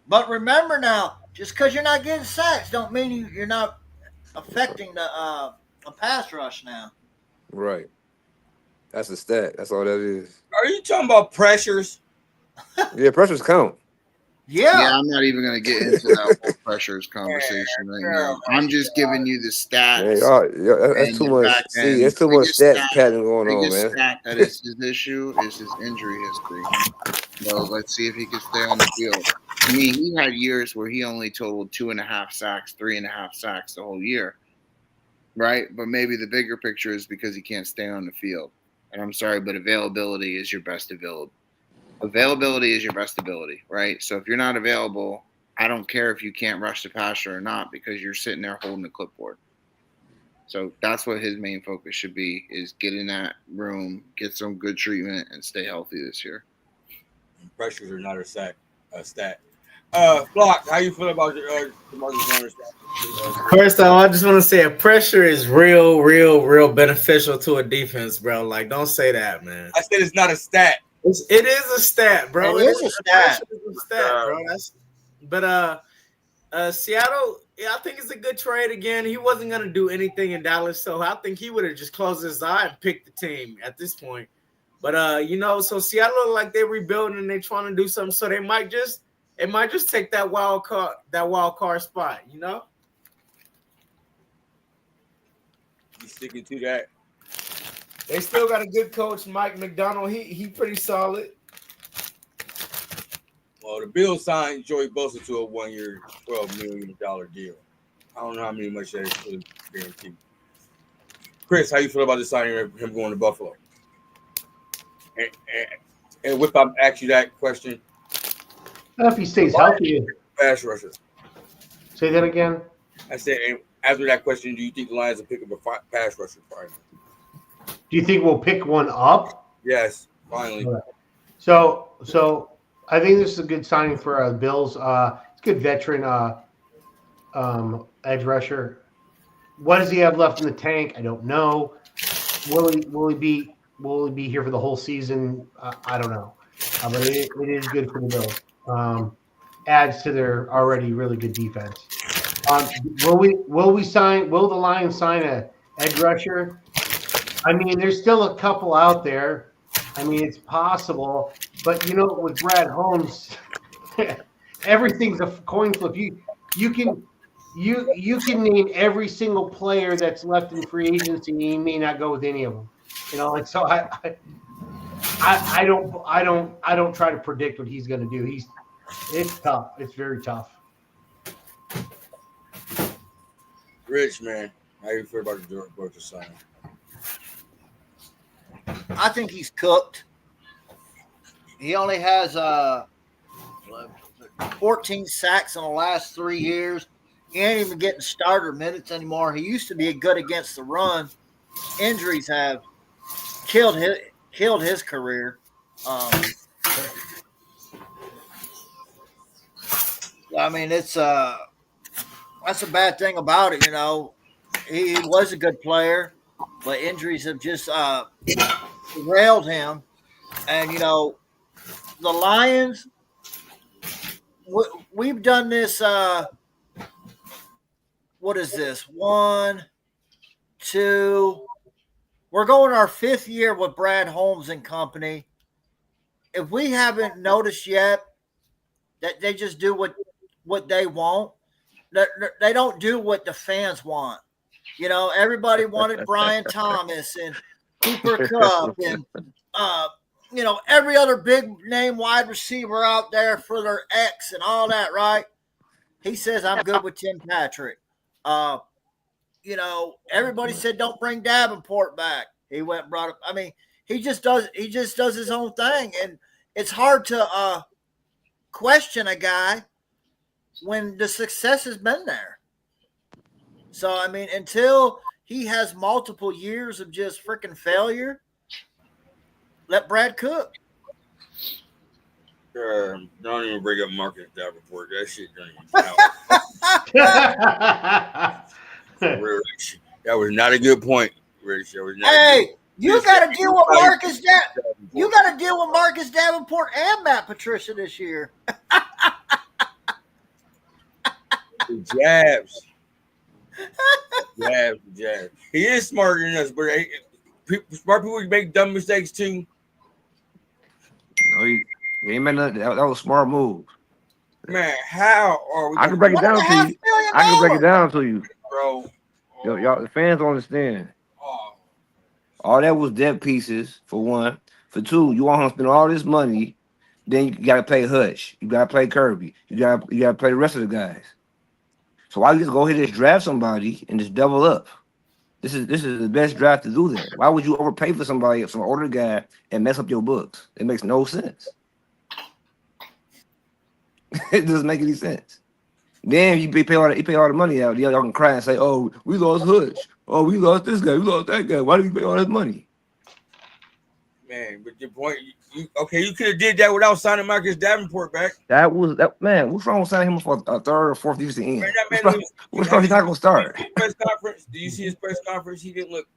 But remember now, just because you're not getting sacks don't mean you're not affecting the pass rush now. Right. That's a stat. That's all that is. Are you talking about pressures? Yeah, pressures count. Yeah. I'm not even going to get into that whole pressures conversation right now. I'm just giving you the stats. Man, that's too much. See, there's too much stats pattern going on, man. Stat that is his issue is his injury history. So let's see if he can stay on the field. I mean, he had years where he only totaled 2.5 sacks, 3.5 sacks the whole year, right? But maybe the bigger picture is because he can't stay on the field. And I'm sorry, but availability is your best ability. Availability is your best ability, right? So if you're not available, I don't care if you can't rush the passer or not because you're sitting there holding the clipboard. So that's what his main focus should be, is get in that room, get some good treatment, and stay healthy this year. Pressures are not a stat. Flock, how you feel about your Marcus Warner stat? First off, I just want to say pressure is real beneficial to a defense, bro. Like, don't say that, man. I said it's not a stat. It is a stat, bro. It is a stat. It's a stat, bro. But Seattle, I think it's a good trade again. He wasn't gonna do anything in Dallas, so I think he would have just closed his eye and picked the team at this point. But so Seattle look like they're rebuilding and they're trying to do something, so they might just take that wild card spot, you know. You sticking to that? They still got a good coach, Mike McDonald. He pretty solid. Well, the Bills signed Joey Bosa to a 1-year, $12 million deal. I don't know how much that is really guaranteed. Chris, how you feel about the signing of him going to Buffalo? And if I ask you that question, If he stays healthy. pass rusher. Say that again. I said, and after that question, do you think the Lions will pick up a pass rusher finally? Do you think we'll pick one up? Yes, finally. So I think this is a good signing for the Bills. It's a good veteran edge rusher. What does he have left in the tank? I don't know. Will he be here for the whole season? I don't know. But it is good for the Bills. Adds to their already really good defense. Will the Lions sign a edge rusher? I mean, there's still a couple out there. I mean, it's possible, but with Brad Holmes, everything's a coin flip. You can name every single player that's left in free agency, and you may not go with any of them. And so I don't try to predict what he's going to do. It's tough. It's very tough. Rich, man, how you feel about the Jordan Bosa signing? I think he's cooked. He only has 14 sacks in the last 3 years. He ain't even getting starter minutes anymore. He used to be good against the run. Injuries have killed his career. I mean, that's a bad thing about it. He was a good player, but injuries have just derailed him. And the Lions, we've done this. What is this? 1, 2. We're going our 5th year with Brad Holmes and company. If we haven't noticed yet that they just do what they want, they don't do what the fans want. Everybody wanted Brian Thomas and Cooper Kupp and every other big name wide receiver out there for their ex and all that, right? He says, I'm good with Tim Patrick. Everybody said don't bring Davenport back. He went and brought up. I mean, he just does his own thing, and it's hard to question a guy when the success has been there. So I mean, until he has multiple years of just freaking failure, let Brad cook. Don't even bring up Marcus Davenport. That shit don't even count. That was not a good point, Rich. That was not hey, you got to deal with Marcus. You got to deal with Marcus Davenport and Matt Patricia this year. Jabs. He is smarter than us, but smart people make dumb mistakes too. No, he ain't made nothing. That was a smart move. Man, how are we? I can break it down to you. I can break it down to you, bro. Yo, y'all, the fans don't understand. Oh. All that was dead pieces for one. For two, you want to spend all this money, then you gotta pay Hutch, you gotta play Kirby, you gotta play the rest of the guys. So why you just go ahead and just draft somebody and just double up? This is the best draft to do that. Why would you overpay for somebody, some older guy, and mess up your books? It makes no sense. It doesn't make any sense. Then you pay all the money out. Y'all can cry and say, "Oh, we lost Hutch. Oh, we lost this guy. We lost that guy. Why did we pay all this money?" Man, but your point, you could have did that without signing Marcus Davenport back. Man. What's wrong with signing him for a third or fourth defensive end? What's wrong? He's not gonna start. Press conference. Do you see his press conference? He didn't look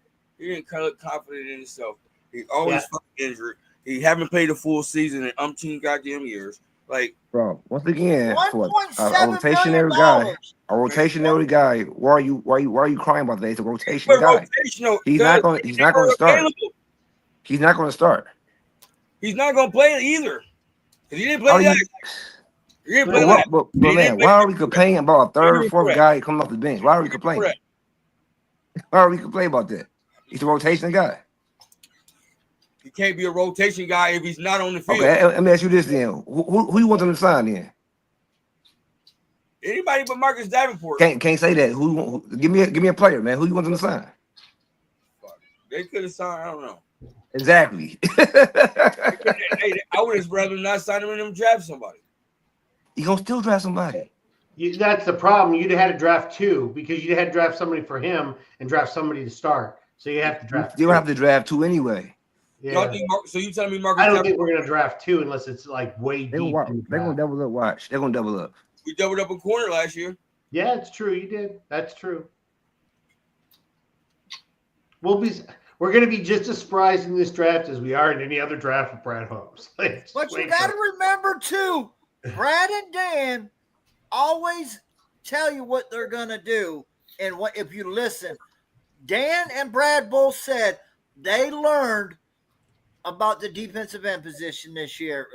confident in himself. He always fucking injured. He haven't played a full season in umpteen goddamn years. Like, bro, once again, for a $1.7 rotationary guy. Why are you crying about that? It's a rotation guy. He's not gonna start. He's not gonna start. He's not gonna play either. Because he didn't play that. He didn't play that. But man, why are we complaining about a third or fourth guy coming off the bench? Why are we complaining? Why are we complaining about that? He's a rotation guy. He can't be a rotation guy if he's not on the field. Okay, let me ask you this then. Who you want them to sign then? Anybody but Marcus Davenport. Can't say that. Give me a player, man. Who you want them to sign? They could have signed, I don't know. Exactly. I would have rather not sign him and them draft somebody. You gonna still draft somebody. That's the problem. You'd have had to draft two because you had to draft somebody for him and draft somebody to start. So you have to draft. You have to draft two anyway. Yeah. So you telling me Marcus? I don't think we're gonna draft two unless it's like way deep. They're gonna double up. Watch. They're gonna double up. We doubled up a corner last year. Yeah, it's true. You did. That's true. We're going to be just as surprised in this draft as we are in any other draft with Brad Holmes. But you got to remember, too, Brad and Dan always tell you what they're going to do. And what if you listen, Dan and Brad both said they learned about the defensive end position this year.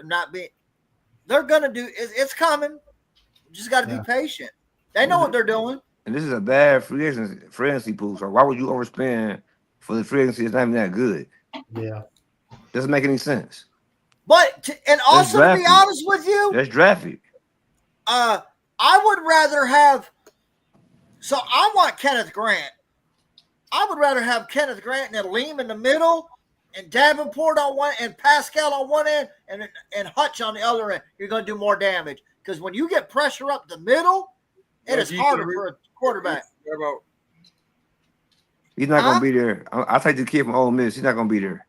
They're going to do it's coming. You just got to be patient. They know what they're doing. And this is a bad free agency pool. So why would you overspend for the free agency? It's not even that good. Yeah. Doesn't make any sense. But to be honest with you, that's drafted. I would rather have. So I want Kenneth Grant. I would rather have Kenneth Grant and Aleem in the middle, and Davenport on one, and Pascal on one end, and Hutch on the other end. You're going to do more damage because when you get pressure up the middle, it is harder for a quarterback. He's not going to be there. I'll take the kid from Ole Miss. He's not going to be there.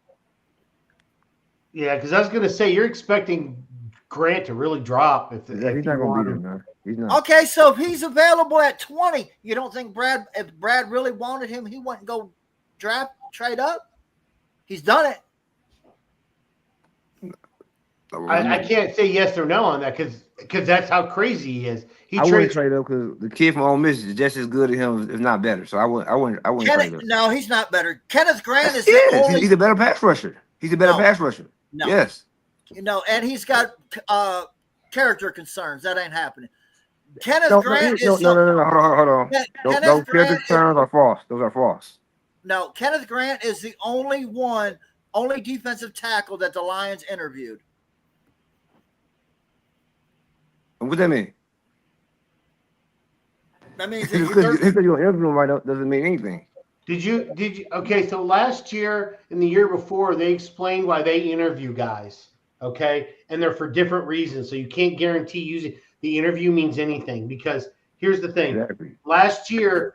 Yeah, because I was going to say you're expecting Grant to really drop. If he's not going to be there, man. He's not. Okay, so if he's available at 20, you don't think if Brad really wanted him, he wouldn't go trade up? He's done it. I can't say yes or no on that because that's how crazy he is. I wouldn't trade up because the kid from Ole Miss is just as good as him, if not better. So I wouldn't trade up. No, he's not better. Kenneth Grant is he's a better pass rusher. He's a better pass rusher. No. Yes. And he's got character concerns. That ain't happening. Kenneth Grant is no. Hold on. Those character concerns are false. Those are false. No, Kenneth Grant is the only defensive tackle that the Lions interviewed. What that mean? That means that you don't interview him right now doesn't mean anything. Did you? Okay, so last year and the year before, they explained why they interview guys. Okay, and they're for different reasons. So you can't guarantee using the interview means anything because here's the thing. Exactly. Last year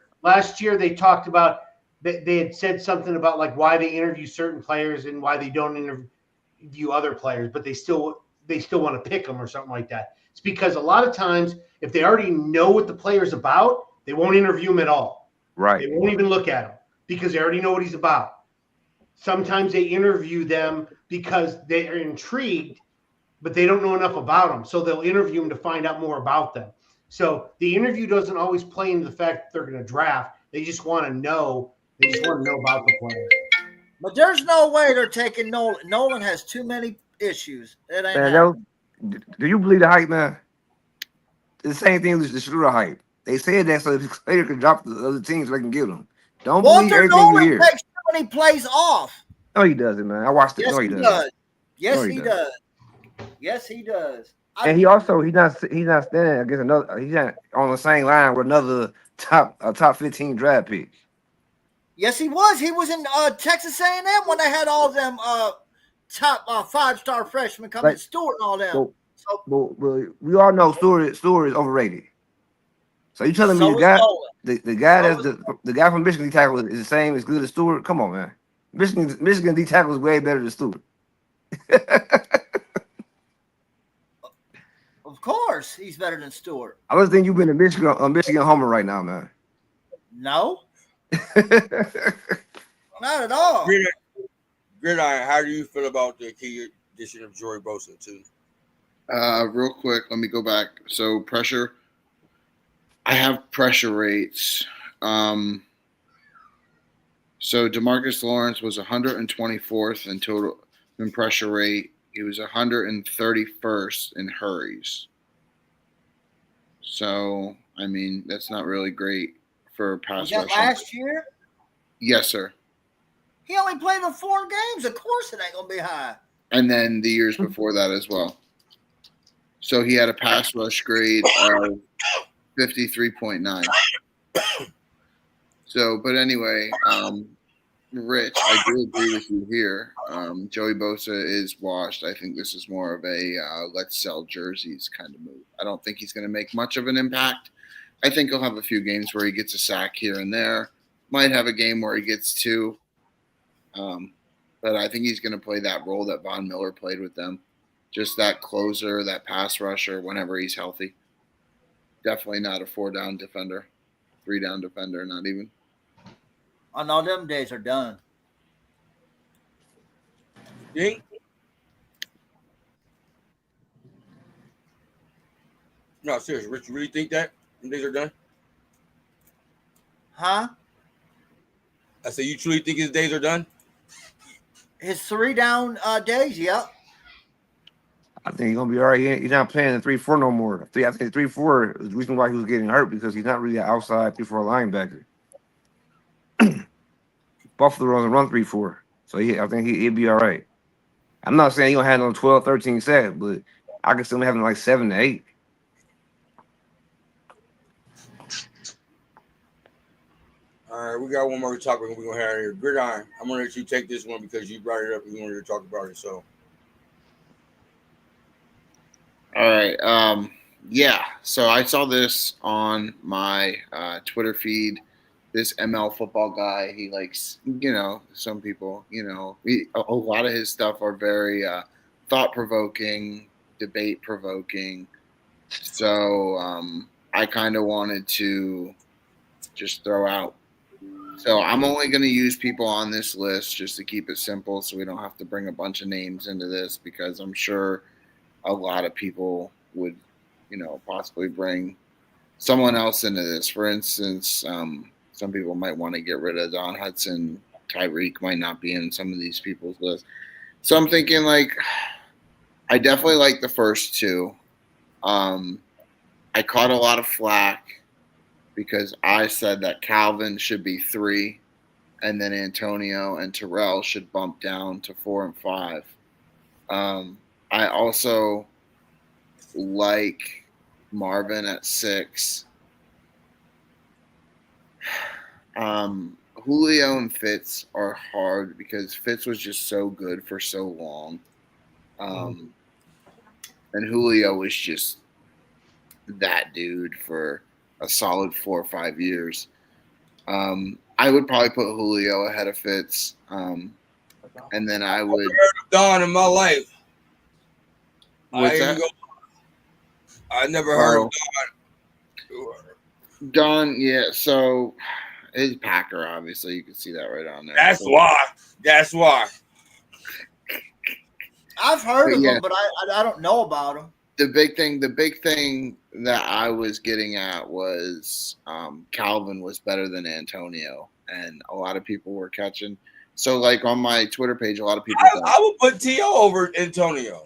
they talked about they had said something about like why they interview certain players and why they don't interview other players, but they still want to pick them or something like that. It's because a lot of times if they already know what the player's about, they won't interview him at all. Right. They won't even look at him because they already know what he's about. Sometimes they interview them because they are intrigued, but they don't know enough about them. So they'll interview them to find out more about them. So the interview doesn't always play into the fact that they're going to draft. They just want to know. They just want to know about the player. But there's no way they're taking Nolan. Nolan has too many issues. It ain't happening. Do you believe the hype, man? the same thing as the Schroeder hype. They said that so the player could drop the other teams so they can get them. Don't believe Walter everything you Nolan hear. takes too many plays off. No, he doesn't, man. I watched it. Yes, No, he he doesn't. does. Yes, No, he he doesn't. does. Yes, he does. And he's not standing against another. He's not on the same line with another top 15 draft pick. Yes, he was. He was in Texas A&M when they had all them top 5-star freshmen coming, Like, Stewart and all them. Well, we all know Stewart is overrated. So you telling me the guy from Michigan D tackle is the same as good as Stewart? Come on, man. Michigan D tackle is way better than Stewart. Of course, he's better than Stewart. I don't think you've been a Michigan homer right now, man. No, not at all. Gridiron, how do you feel about the key addition of Joey Bosa too? Real quick, let me go back. So pressure. I have pressure rates. So DeMarcus Lawrence was 124th in total in pressure rate. He was 131st in hurries. So, I mean, that's not really great for a pass rush. Was that last year? Yes, sir. He only played in 4 games. Of course it ain't going to be high. And then the years before that as well. So he had a pass rush grade of 53.9. So, but anyway, Rich, I do agree with you here. Joey Bosa is washed. I think this is more of a let's sell jerseys kind of move. I don't think he's going to make much of an impact. I think he'll have a few games where he gets a sack here and there. Might have a game where he gets 2. But I think he's going to play that role that Von Miller played with them. Just that closer, that pass rusher whenever he's healthy. Definitely not a 4-down defender, 3-down defender, not even. Oh, no, them days are done. Think? No, seriously, Rich, you really think that them days are done? Huh? I said, you truly think his days are done? His 3-down days, yep. I think he's gonna be all right. He's not playing in 3-4 no more. I think 3-4 is the reason why he was getting hurt because he's not really an outside 3-4 linebacker. Buffalo runs a run 3-4, so I think he'd be all right. I'm not saying he gonna have no 12, 13 sacks, but I can still have him like 7 to 8. All right, we got one more topic we're gonna have here. Gridiron, I'm gonna let you take this one because you brought it up and you wanted to talk about it. So, all right, yeah. So I saw this on my Twitter feed. This ML football guy, he likes, some people, a lot of his stuff are very thought-provoking, debate-provoking. So I kind of wanted to just throw out. So I'm only going to use people on this list just to keep it simple so we don't have to bring a bunch of names into this because I'm sure a lot of people would, possibly bring someone else into this. For instance, some people might want to get rid of Don Hudson. Tyreek might not be in some of these people's lists. So I'm thinking, I definitely like the first 2. I caught a lot of flack because I said that Calvin should be 3, and then Antonio and Terrell should bump down to 4 and 5. I also like Marvin at 6. Julio and Fitz are hard because Fitz was just so good for so long. And Julio was just that dude for a solid 4 or 5 years. I would probably put Julio ahead of Fitz. And then I would. I've heard of Don in my life. What's that? I never heard of Don. Don, yeah. So his Packer, obviously, you can see that right on there. That's why. I've heard of him, but I don't know about him. The big thing that I was getting at was Calvin was better than Antonio, and a lot of people were catching. So, on my Twitter page, a lot of people. I would put T.O. over Antonio.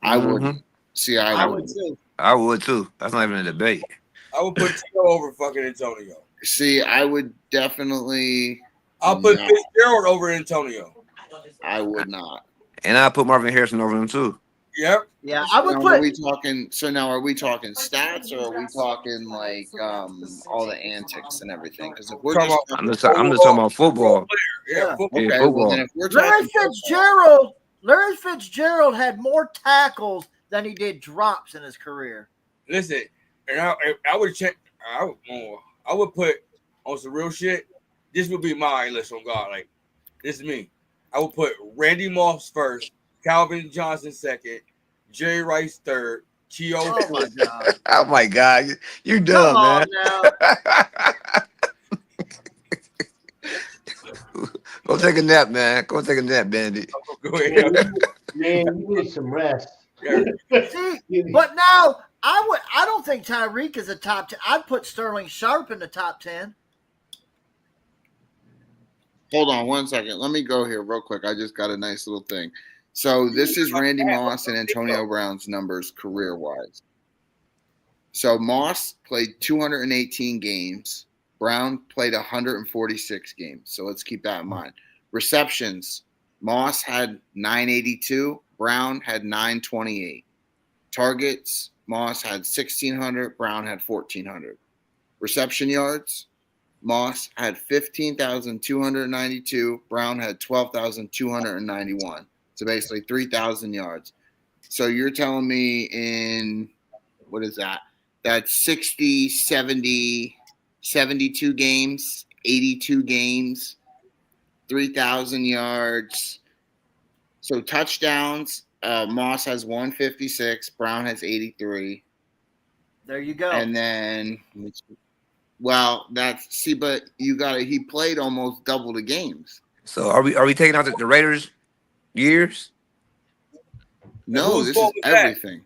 I would. See, I would too. I would too. That's not even a debate. I would put Tito over fucking Antonio. See, I would definitely. I'll put Fitzgerald over Antonio. I would not. And I put Marvin Harrison over him too. Yep. Yeah, I would now, put. Are we talking? So now, are we talking stats, or are we talking like all the antics and everything? Because if we're just, I'm just talking about football. Yeah, football. Okay, football. well, then if we're talking Larry Fitzgerald had more tackles than he did drops in his career. Listen, and I would check. I would put on some real shit. This would be my list on God. Like, this is me. I would put Randy Moss first, Calvin Johnson second, Jerry Rice third, T.O. Oh my god! Oh my god, you're dumb, man. Go take a nap, man. Go take a nap, Bandit. Go ahead. Man, you need some rest. See, but now I don't think Tyreek is a top 10. I'd put Sterling Sharp in the top 10. Hold on 1 second. Let me go here real quick. I just got a nice little thing. So this is Randy Moss and Antonio Brown's numbers career-wise. So Moss played 218 games. Brown played 146 games. So let's keep that in mind. Receptions, Moss had 982. Brown had 928. Targets, Moss had 1,600. Brown had 1,400. Reception yards, Moss had 15,292. Brown had 12,291. So basically 3,000 yards. So you're telling me in, what is that? That's 60, 70, 72 games, 82 games, 3,000 yards. So touchdowns, Moss has 156. Brown has 83. There you go. And then, well, but he played almost double the games. So are we taking out the Raiders years? No, this is everything.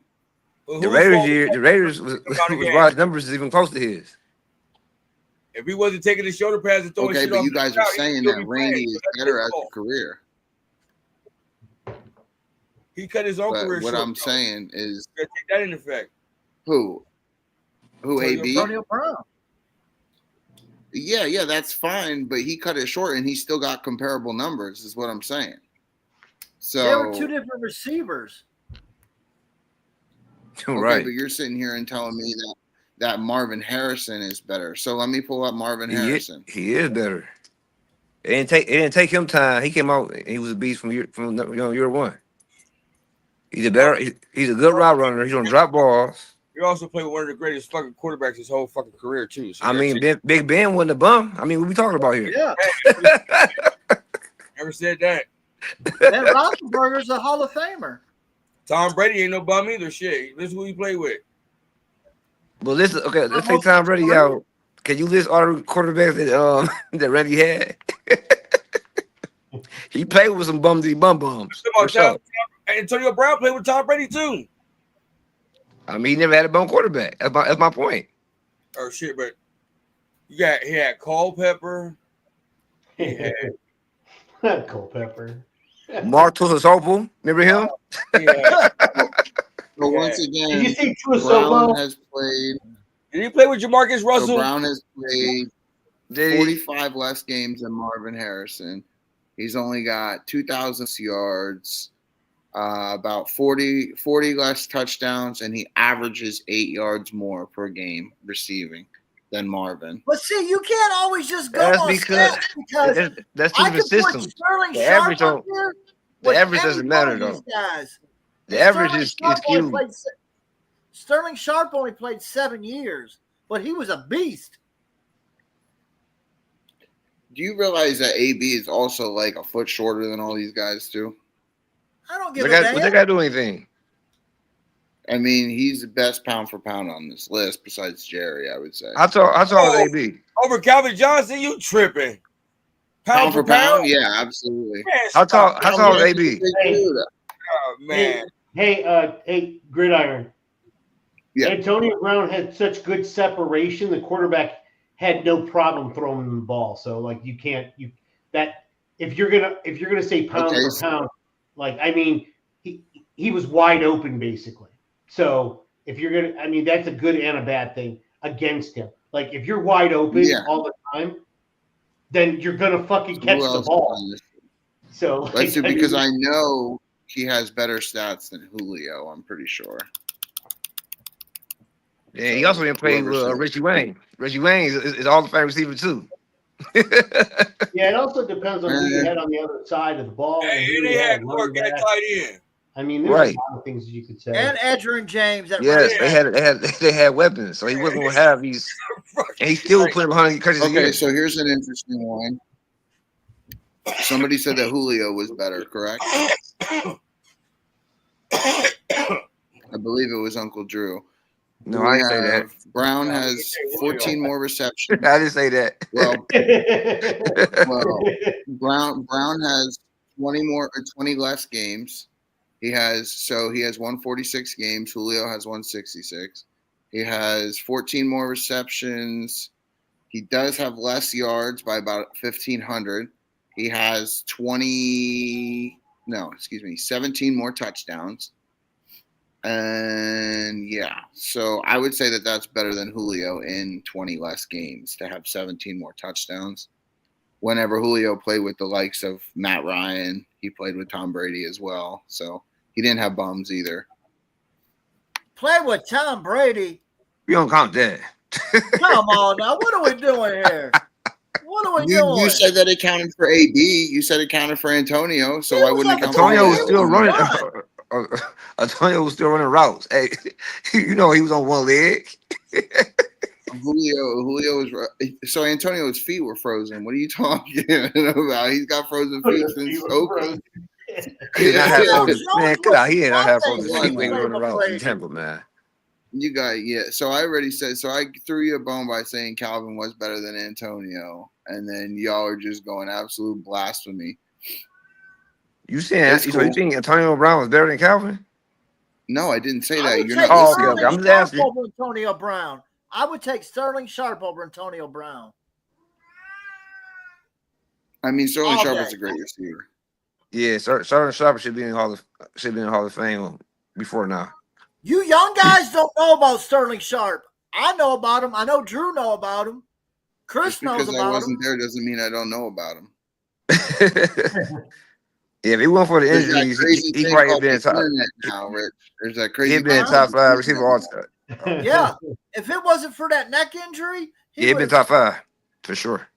The Raiders was Rod's numbers is even close to his. If he wasn't taking the shoulder pads and throwing shit but off you guys are saying that Randy is better as a career. He cut his own career short. What I'm saying is, take that into effect. Who AB? Antonio Brown. Yeah, that's fine, but he cut it short and he still got comparable numbers, is what I'm saying. So they were two different receivers. Right. Okay, but you're sitting here and telling me that Marvin Harrison is better. So let me pull up Marvin Harrison. He is better. It didn't take him time. He came out. He was a beast from year one. He's a good route runner. He's gonna drop balls. He also played with one of the greatest fucking quarterbacks his whole fucking career too. So I mean, Big Ben wasn't a bum. I mean, what we talking about here? Yeah. Never said that. Ben Roethlisberger's a Hall of Famer. Tom Brady ain't no bum either. Shit, this is who he played with. Well, listen. Okay, let's take Tom Brady out. Can you list all the quarterbacks that Randy had? He played with some bums. Sure. Antonio Brown played with Tom Brady too. I mean, he never had a bum quarterback. That's my point. Oh shit, but he had Culpepper. Culpepper. Mark Tuiasosopo, remember him? Yeah. But once again, did you see Brown has played. Did he play with Jamarcus Russell? So Brown has played 45 less games than Marvin Harrison. He's only got 2,000 yards, about 40 less touchdowns, and he averages 8 yards more per game receiving than Marvin. But see, you can't always just go on stats because that's I could system. put Sterling Sharp up here. The average doesn't matter though. The average is skewed. Sterling Sharp only played 7 years, but he was a beast. Do you realize that AB is also like a foot shorter than all these guys too? I don't give a damn. But they got to do anything. I mean, he's the best pound for pound on this list besides Jerry, I would say. I saw AB. Over Calvin Johnson, you tripping. Pound for pound? Yeah, absolutely. Man, I saw AB. Oh, man. Hey, Gridiron. Yeah. Antonio Brown had such good separation. The quarterback had no problem throwing the ball. So like if you're gonna say pound for pound, like I mean he was wide open basically. So If you're gonna, I mean, that's a good and a bad thing against him. Like if you're wide open all the time, then you're gonna fucking catch the ball. So let's see, because I know he has better stats than Julio. I'm pretty sure. Yeah, he also didn't play with Richie Wayne. Richie Wayne is all the fan receiver too. Yeah, it also depends on who you had on the other side of the ball. And who they had work at tight end. I mean, there's a lot of things you could say. And Edgerrin James. Yes, they had weapons, so he wasn't going to have these. And he still put him 100 catches a year. Okay, so here's an interesting one. Somebody said that Julio was better, correct? I believe it was Uncle Drew. No, I didn't say that. Brown has 14 more receptions. I didn't say that. Brown has 20 less games. He has 146 games. Julio has 166. He has 14 more receptions. He does have less yards by about 1,500. He has 17 more touchdowns. And yeah, so I would say that that's better than Julio in 20 less games to have 17 more touchdowns. Whenever Julio played with the likes of Matt Ryan, he played with Tom Brady as well. So he didn't have bums either. Play with Tom Brady? We don't count that. Come on now. What are we doing here? What are we doing? You said that it counted for AD. You said it counted for Antonio. So why wouldn't it count for Antonio? Was still running. Antonio was still running routes. Hey, he was on one leg. Julio was so Antonio's feet were frozen. What are you talking about? He's got frozen feet since Oakland. He did not have frozen. Man, get out. He did not have frozen feet when he was running routes in Temple, man. So I already said. So I threw you a bone by saying Calvin was better than Antonio, and then y'all are just going absolute blasphemy. You think Antonio Brown was better than Calvin? No, I didn't say that. You're not. Okay. I'm just asking. Over Antonio Brown. I would take Sterling Sharp over Antonio Brown. I mean, Sterling Sharp is a great receiver. Yeah, Sterling Sharp should be in the Hall of Fame before now. You young guys don't know about Sterling Sharp. I know about him. I know Drew know about him. Chris knows about him. Because I wasn't there doesn't mean I don't know about him. Yeah, if he went for the injuries, he probably been top. Now, Rich. There's that crazy. He'd been top 5 receiver all time. Yeah, if it wasn't for that neck injury, he'd been top 5 for sure.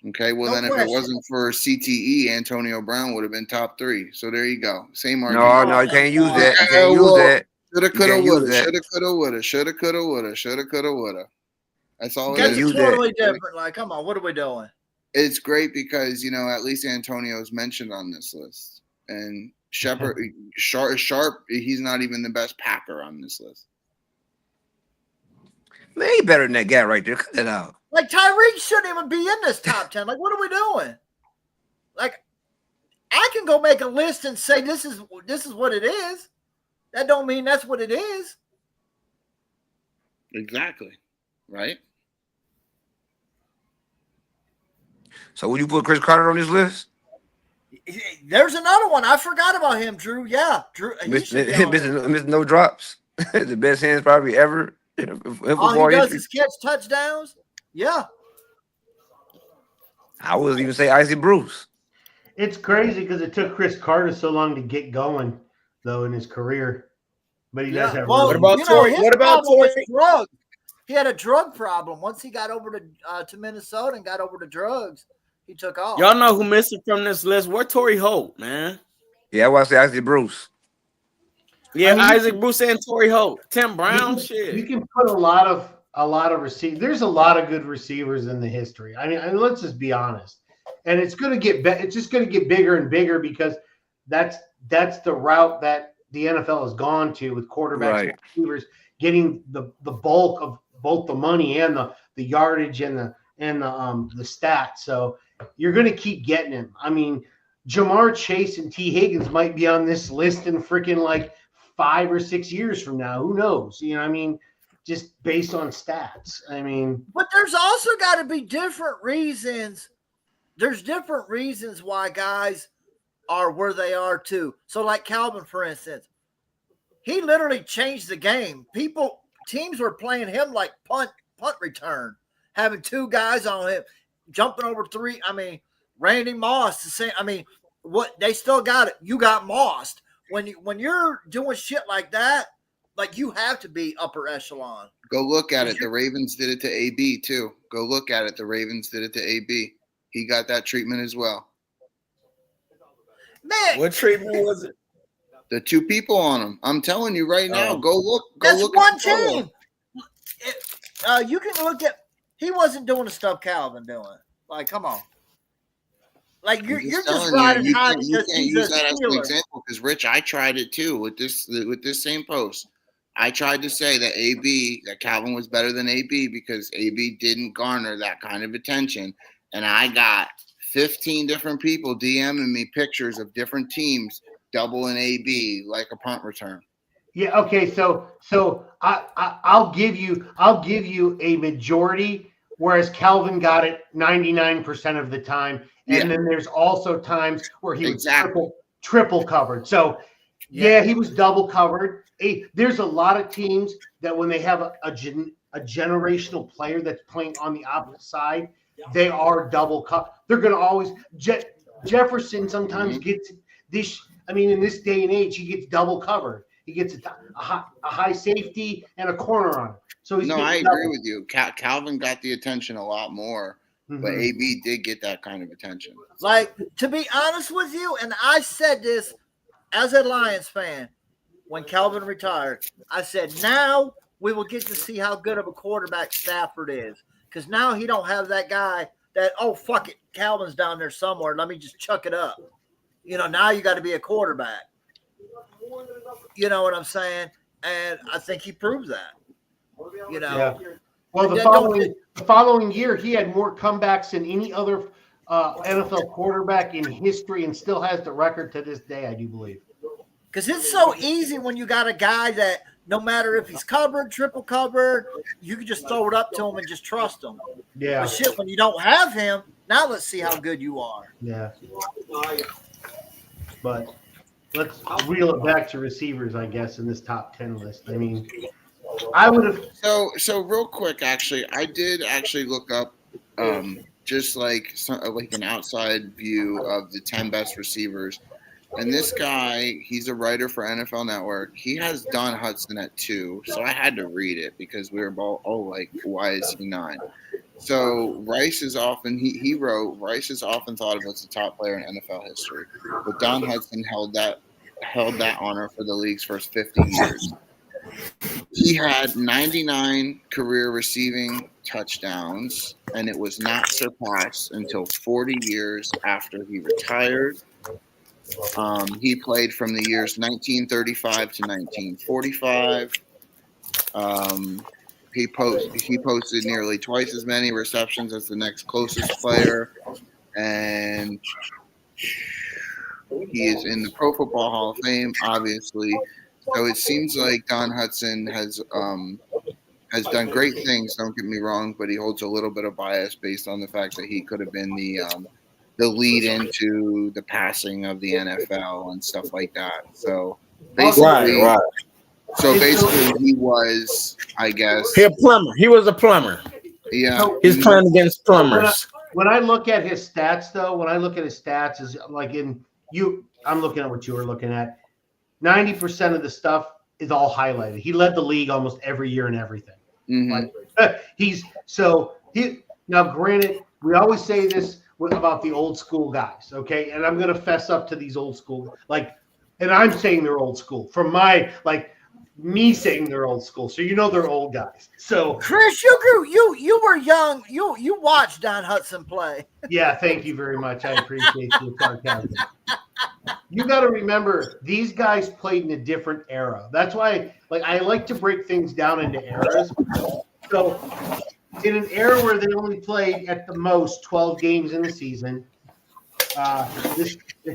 Okay, well then, if it wasn't for CTE, Antonio Brown would have been top 3. So there you go. Same argument. No, you can't use that. You can't use that. Shoulda, coulda, woulda. Shoulda, coulda, woulda. Shoulda, coulda, woulda. Shoulda, coulda, woulda. That's all it is. It's totally different. Like, come on, what are we doing? It's great because at least Antonio's mentioned on this list, and Sharp, he's not even the best Packer on this list. Man, he better than that guy right there. Cut it out. Like Tyreek shouldn't even be in this top 10. Like, what are we doing? Like, I can go make a list and say this is what it is. That don't mean that's what it is. Exactly. Right. So would you put Chris Carter on this list? There's another one. I forgot about him, Drew. Yeah, Drew. Missing no drops. The best hands probably ever. All he does is catch touchdowns. Yeah. I would even say Isaac Bruce. It's crazy because it took Chris Carter so long to get going, though, in his career. But he does have. Well, what about Torrey? What about Torrey? Drugs. He had a drug problem. Once he got over to Minnesota and got over to drugs, he took off. Y'all know who missed it from this list? Where Torrey Holt, man? Yeah, I want to say Isaac Bruce. Yeah, Isaac Bruce and Torrey Holt. Tim Brown, shit. You can put a lot of receivers. There's a lot of good receivers in the history. I mean, let's just be honest. And it's going to get it's just going to get bigger and bigger because that's the route that the NFL has gone to with quarterbacks and receivers getting the bulk of both the money and the yardage and the stats. So you're going to keep getting him. I mean, Jamar Chase and T. Higgins might be on this list in freaking like 5 or 6 years from now. Who knows? You know, I mean, just based on stats. I mean, but there's also got to be different reasons. There's different reasons why guys are where they are too. So like Calvin, for instance, he literally changed the game. Teams were playing him like punt return, having two guys on him, jumping over three. I mean, Randy Moss, the same. I mean, what they still got it. You got mossed when you're doing shit like that. Like, you have to be upper echelon. Go look at it. The Ravens did it to AB too. Go look at it. The Ravens did it to AB. He got that treatment as well. Man, What treatment was it? The two people on him. I'm telling you right now. Go look. That's look one at the photo. team. You can look at. He wasn't doing the stuff Calvin doing. Like, come on. Like, you're just riding high because you can't he's use a that as an Steeler. example because Rich, I tried it too with this same post. I tried to say that Calvin was better than AB because AB didn't garner that kind of attention, and I got 15 different people DMing me pictures of different teams doubling AB like a punt return. Yeah. Okay. So I'll give you a majority, whereas Calvin got it 99% of the time, and then there's also times where he was triple covered. So yeah, he was double covered. There's a lot of teams that when they have a generational player that's playing on the opposite side, they are double covered. They're going to always Jefferson sometimes gets this. I mean, in this day and age, he gets double covered. He gets a high safety and a corner on it. So I agree with you. Calvin got the attention a lot more, but AB did get that kind of attention. Like, to be honest with you, and I said this as a Lions fan when Calvin retired, I said, now we will get to see how good of a quarterback Stafford is. Because now he don't have that guy that, oh, fuck it, Calvin's down there somewhere. Let me just chuck it up. Now you got to be a quarterback. You know what I'm saying? And I think he proves that. Yeah. Well, the following year, he had more comebacks than any other NFL quarterback in history, and still has the record to this day, I do believe. Because it's so easy when you got a guy that no matter if he's covered, triple covered, you can just throw it up to him and just trust him. Yeah. But shit, when you don't have him, now let's see how good you are. Yeah. But let's reel it back to receivers, I guess, in this top 10 list. I mean, I would have. So real quick, actually, I did actually look up just like an outside view of the 10 best receivers. And this guy, he's a writer for NFL Network. He has Don Hudson at 2, so I had to read it because we were both, like, why is he 9? So Rice is often he wrote Rice is often thought of as the top player in NFL history, but Don Hudson held that honor for the league's first 50 years. He had 99 career receiving touchdowns, and it was not surpassed until 40 years after he retired. He played from the years 1935 to 1945. He posted nearly twice as many receptions as the next closest player, and he is in the Pro Football Hall of Fame, obviously. So it seems like Don Hudson has done great things. Don't get me wrong, but he holds a little bit of bias based on the fact that he could have been the lead into the passing of the NFL and stuff like that. So basically, basically he was, I guess, he a plumber. He was a plumber. Yeah, he's playing against plumbers. When I look at his stats, though, is like I'm looking at what you were looking at. 90% of the stuff is all highlighted. He led the league almost every year in everything. Now, granted, we always say this about the old school guys, okay? And I'm going to fess up to these old school, and I'm saying they're old school from me saying they're old school. So they're old guys. So Chris, you were young. You watched Don Hudson play. Yeah, thank you very much. I appreciate your sarcasm. You got to remember, these guys played in a different era. That's why, I like to break things down into eras. So, in an era where they only played at the most 12 games in the season,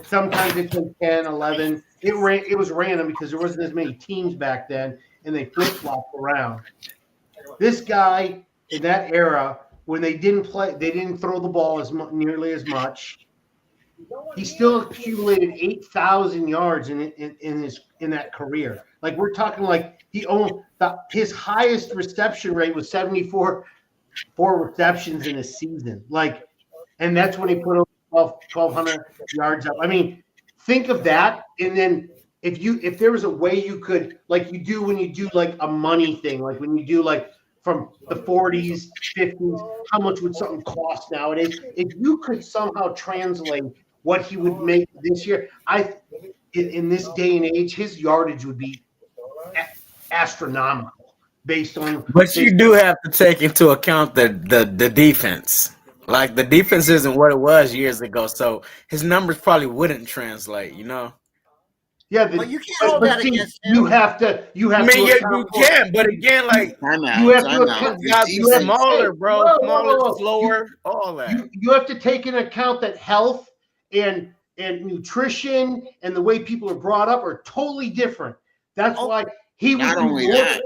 sometimes they played 10, 11. It was random because there wasn't as many teams back then, and they flip-flopped around. This guy in that era, when they didn't play, they didn't throw the ball nearly as much. he still accumulated 8,000 yards in that career. Like we're talking like his highest reception rate was 74 receptions in a season. Like, and that's when he put over 1,200 yards up. I mean, think of that, and then if there was a way you could, like you do when you do like a money thing, like when you do like from the 40s, 50s, how much would something cost nowadays? If you could somehow translate what he would make this year, in this day and age, his yardage would be astronomical based on. But you do have to take into account the defense. Like the defense isn't what it was years ago, so his numbers probably wouldn't translate. You know. Yeah, but you can't hold that against him. You have to. I mean, yeah, you can, but again, like you have to. You have smaller, bro, smaller, slower, all that. You have to take into account that health and nutrition and the way people are brought up are totally different. That's why he was not only that.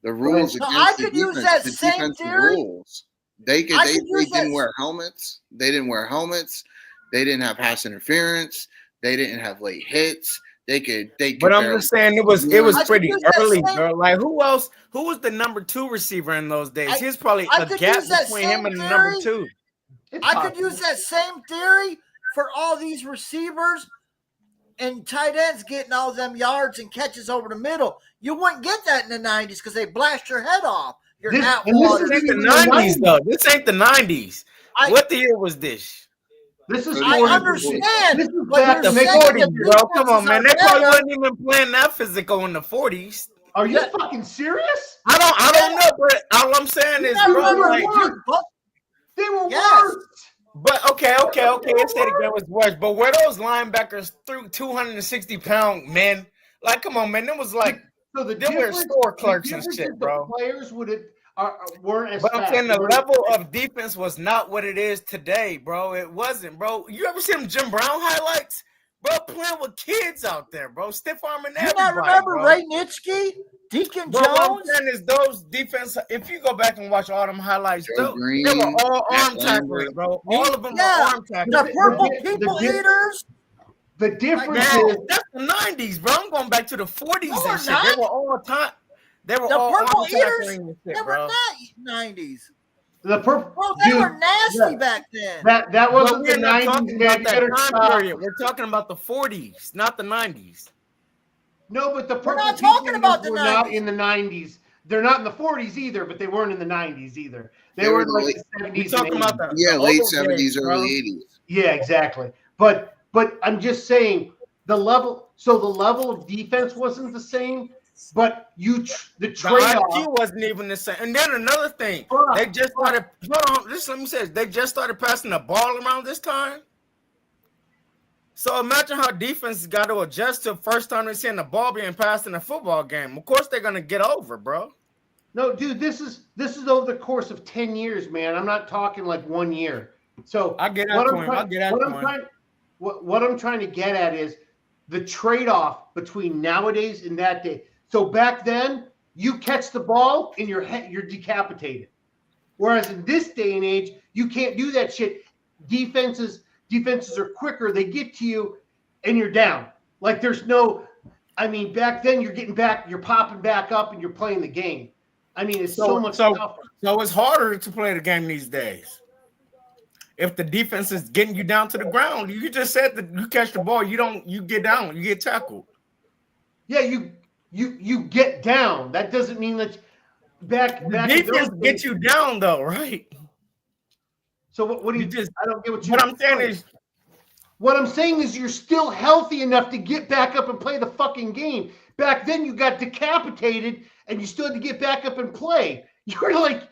The rules so against I could the use defense, that same theory. Rules. They didn't wear helmets. They didn't wear helmets. They didn't have pass interference. They didn't have late hits. They could. But I'm just saying it was pretty early, bro. Like who else? Who was the number 2 receiver in those days? He's probably a gap between him and the number 2. I could use that same theory for all these receivers and tight ends getting all them yards and catches over the middle. You wouldn't get that in the 90s because they blast your head off. This ain't the 90s, though. This ain't the 90s. What the year was this? This is. I understand. This is back the 40s, bro. Come on, man. They probably wasn't even playing that physical in the 40s. Are you fucking serious? I don't know, but all I'm saying is, bro, like, they were worse. But okay. It said it was worse. But were those linebackers through 260-pound men? Like, come on, man. It was like they were store clerks and shit, bro. Players weren't as. But I'm saying the level of defense was not what it is today, bro. It wasn't, bro. You ever see them Jim Brown highlights, bro? Playing with kids out there, bro. Stiff arming everybody. You not remember Ray Nitschke, Deacon Jones? What I'm saying is those defense. If you go back and watch all them highlights, they were all arm tacklers, bro. All of them were arm tacklers. The purple people eaters. The difference is that's the 90s, bro. I'm going back to the 40s and shit. They were all time. They were all purple eaters. They were not 90s. The purple. Bro, they were nasty back then. That wasn't the 90s. That period. We're talking about the 40s, not the 90s. No, but the purple. We're not talking about the 90s. Not in the 90s. They're not in the 40s either, but they weren't in the 90s either. They were in like the 70s. We're talking about the late 70s, early 80s. Yeah, exactly. But I'm just saying the level. So the level of defense wasn't the same. But the trade-off IQ wasn't even the same. And then another thing, they just started. Hold on, let me say, they just started passing the ball around this time. So imagine how defense got to adjust to the first time they're seeing the ball being passed in a football game. Of course, they're gonna get over, bro. No, dude, this is over the course of 10 years, man. I'm not talking like 1 year. So I get that point. What I'm trying to get at is the trade-off between nowadays and that day. So back then, you catch the ball and you're decapitated. Whereas in this day and age, you can't do that shit. Defenses are quicker. They get to you and you're down. Like there's no. I mean, back then you're getting back, you're popping back up, and you're playing the game. I mean, it's so much tougher. So it's harder to play the game these days. If the defense is getting you down to the ground, you just said that you catch the ball, you get down, you get tackled. Yeah, you get down. That doesn't mean that back defense get you down though, right? So what do you just? I don't get what you. What I'm saying is, what I'm saying is you're still healthy enough to get back up and play the fucking game. Back then you got decapitated and you still had to get back up and play. You're like,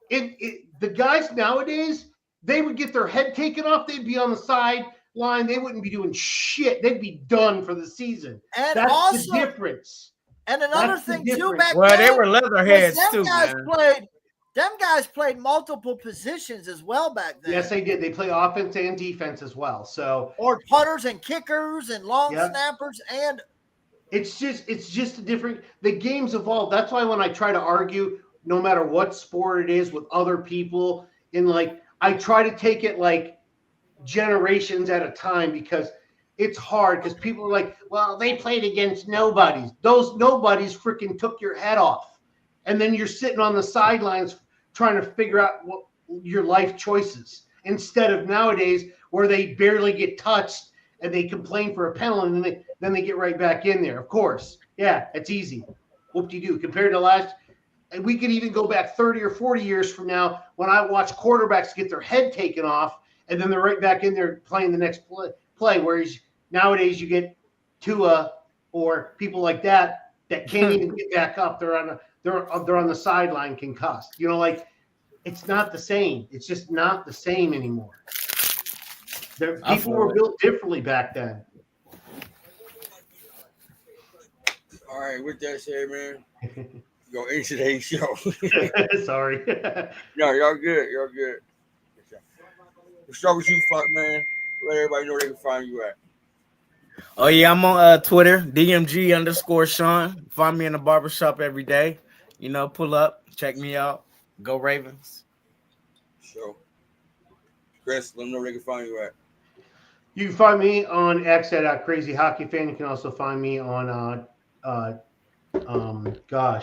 the guys nowadays, they would get their head taken off. They'd be on the sideline. They wouldn't be doing shit. They'd be done for the season. And that's also, the difference. And another thing too, back then, they were leatherheads too, man. Them guys played multiple positions as well back then. Yes, they did. They play offense and defense as well. So or putters and kickers and long snappers, and it's just a different. The game's evolved. That's why when I try to argue, no matter what sport it is, with other people, I try to take it like generations at a time because it's hard because people are like, well, they played against nobodies. Those nobodies freaking took your head off. And then you're sitting on the sidelines trying to figure out what your life choices instead of nowadays where they barely get touched and they complain for a penalty and then they get right back in there. Of course. Yeah, it's easy. Whoop-de-doo. Compared to last, and we could even go back 30 or 40 years from now when I watch quarterbacks get their head taken off and then they're right back in there playing the next play. Whereas nowadays you get Tua or people like that can't even get back up. They're on the sideline concussed. You know, like it's not the same. It's just not the same anymore. People were built differently back then. All right, with that said, man, go into today's show. Sorry. No, y'all good. Y'all good. We'll start with you, fuck, man. Let everybody know they can find you at. Oh, yeah, I'm on Twitter, DMG_Sean. Find me in the barbershop every day. You know, pull up, check me out. Go Ravens. So, Chris, let them know where they can find you at. You can find me on X at Crazy Hockey Fan. You can also find me on, gosh,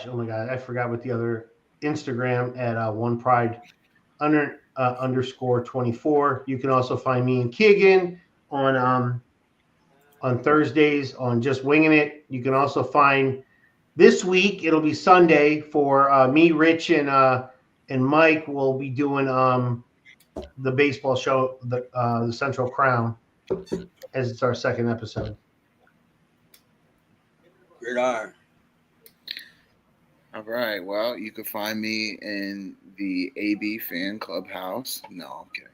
oh my God, I forgot what the other Instagram at One Pride _24. You can also find me and Keegan on Thursdays on Just Winging It. You can also find this week, it'll be Sunday for me, Rich, and Mike will be doing the baseball show, the Central Crown, as it's our second episode. Good on. All right. Well, you can find me in the AB Fan Clubhouse. No, I'm kidding.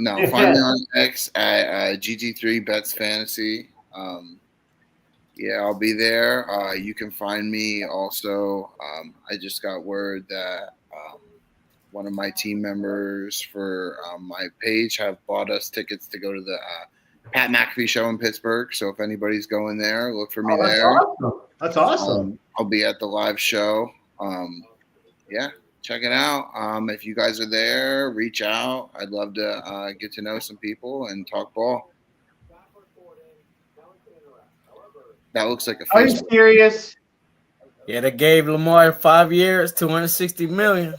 No, find me on X at GG3 Bets Fantasy. Yeah, I'll be there. You can find me also. I just got word that one of my team members for my page have bought us tickets to go to the Pat McAfee show in Pittsburgh. So if anybody's going there, look for me there. Awesome. That's awesome. I'll be at the live show. Yeah, check it out. If you guys are there, reach out. I'd love to get to know some people and talk ball. That looks like a Are you serious? Yeah, they gave Lamar 5 years, $260 million.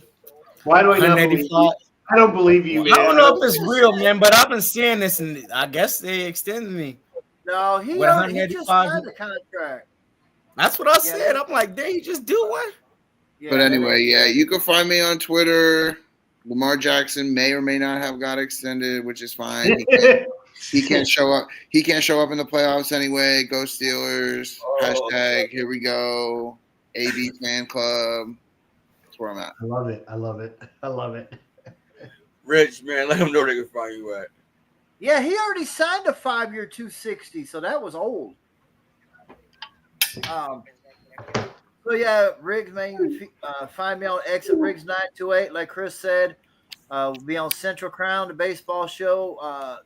Why do I not believe you? I don't believe you, man. I don't know if it's real, man, but I've been seeing this, and I guess they extended me. No, he just signed the contract. That's what I said. I'm like, did you just do one? Yeah, but anyway, yeah, you can find me on Twitter. Lamar Jackson may or may not have got extended, which is fine. He can't show up. He can't show up in the playoffs anyway. Go Steelers. Hashtag here we go. AB Fan Club. That's where I'm at. I love it. I love it. I love it. Rich, man, let them know they can find you at. Yeah, he already signed a 5-year $260, so that was old. So yeah, Riggs, man, you can find me on X at Riggs928. Like Chris said, we'll be on Central Crown, the baseball show.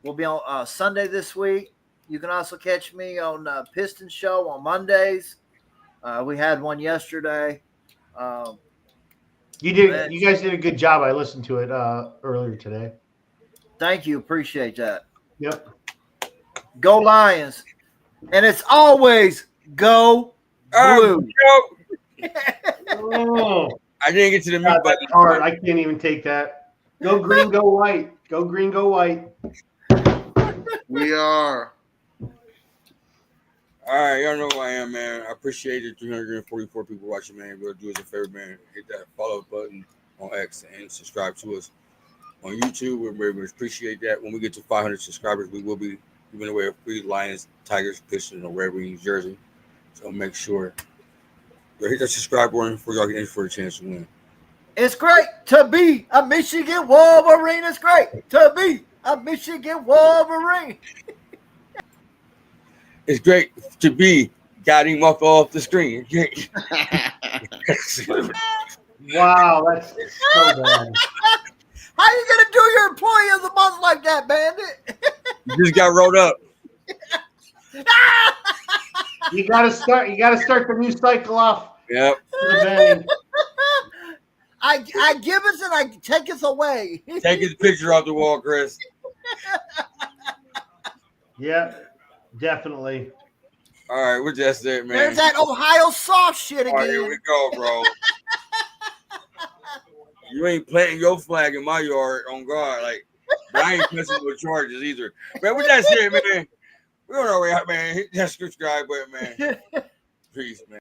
We'll be on Sunday this week. You can also catch me on Piston Show on Mondays. We had one yesterday. You guys did a good job. I listened to it earlier today. Thank you. Appreciate that. Yep. Go Lions. And it's always go blue. Oh, I didn't get to the mute button. Hard. I can't even take that. Go green, go white. Go green, go white. We are. All right, y'all know who I am, man. I appreciate the 344 people watching, man. We'll do us a favor, man. Hit that follow button on X and subscribe to us on YouTube. We very much appreciate that. When we get to 500 subscribers, we will be giving away a free Lions, Tigers, Pistons, or Red Wings jersey. So make sure you hit that subscribe button before y'all get in for a chance to win. It's great to be a Michigan Wolverine. It's great to be a Michigan Wolverine. It's great to be got him off the screen. Wow, that's so bad. How you gonna do your employee of the month like that, Bandit? You just got rolled up. You gotta start the new cycle off. Yep. I give us and I take us away. Take his picture off the wall, Chris. Yeah, definitely. All right, we're just it, man. There's that Ohio soft shit again. All right, here we go, bro. You ain't planting your flag in my yard, on God. Like, but I ain't messing with charges either. Man, we just it, man. We're on our way out, man. Hit that subscribe button, man. Peace, man.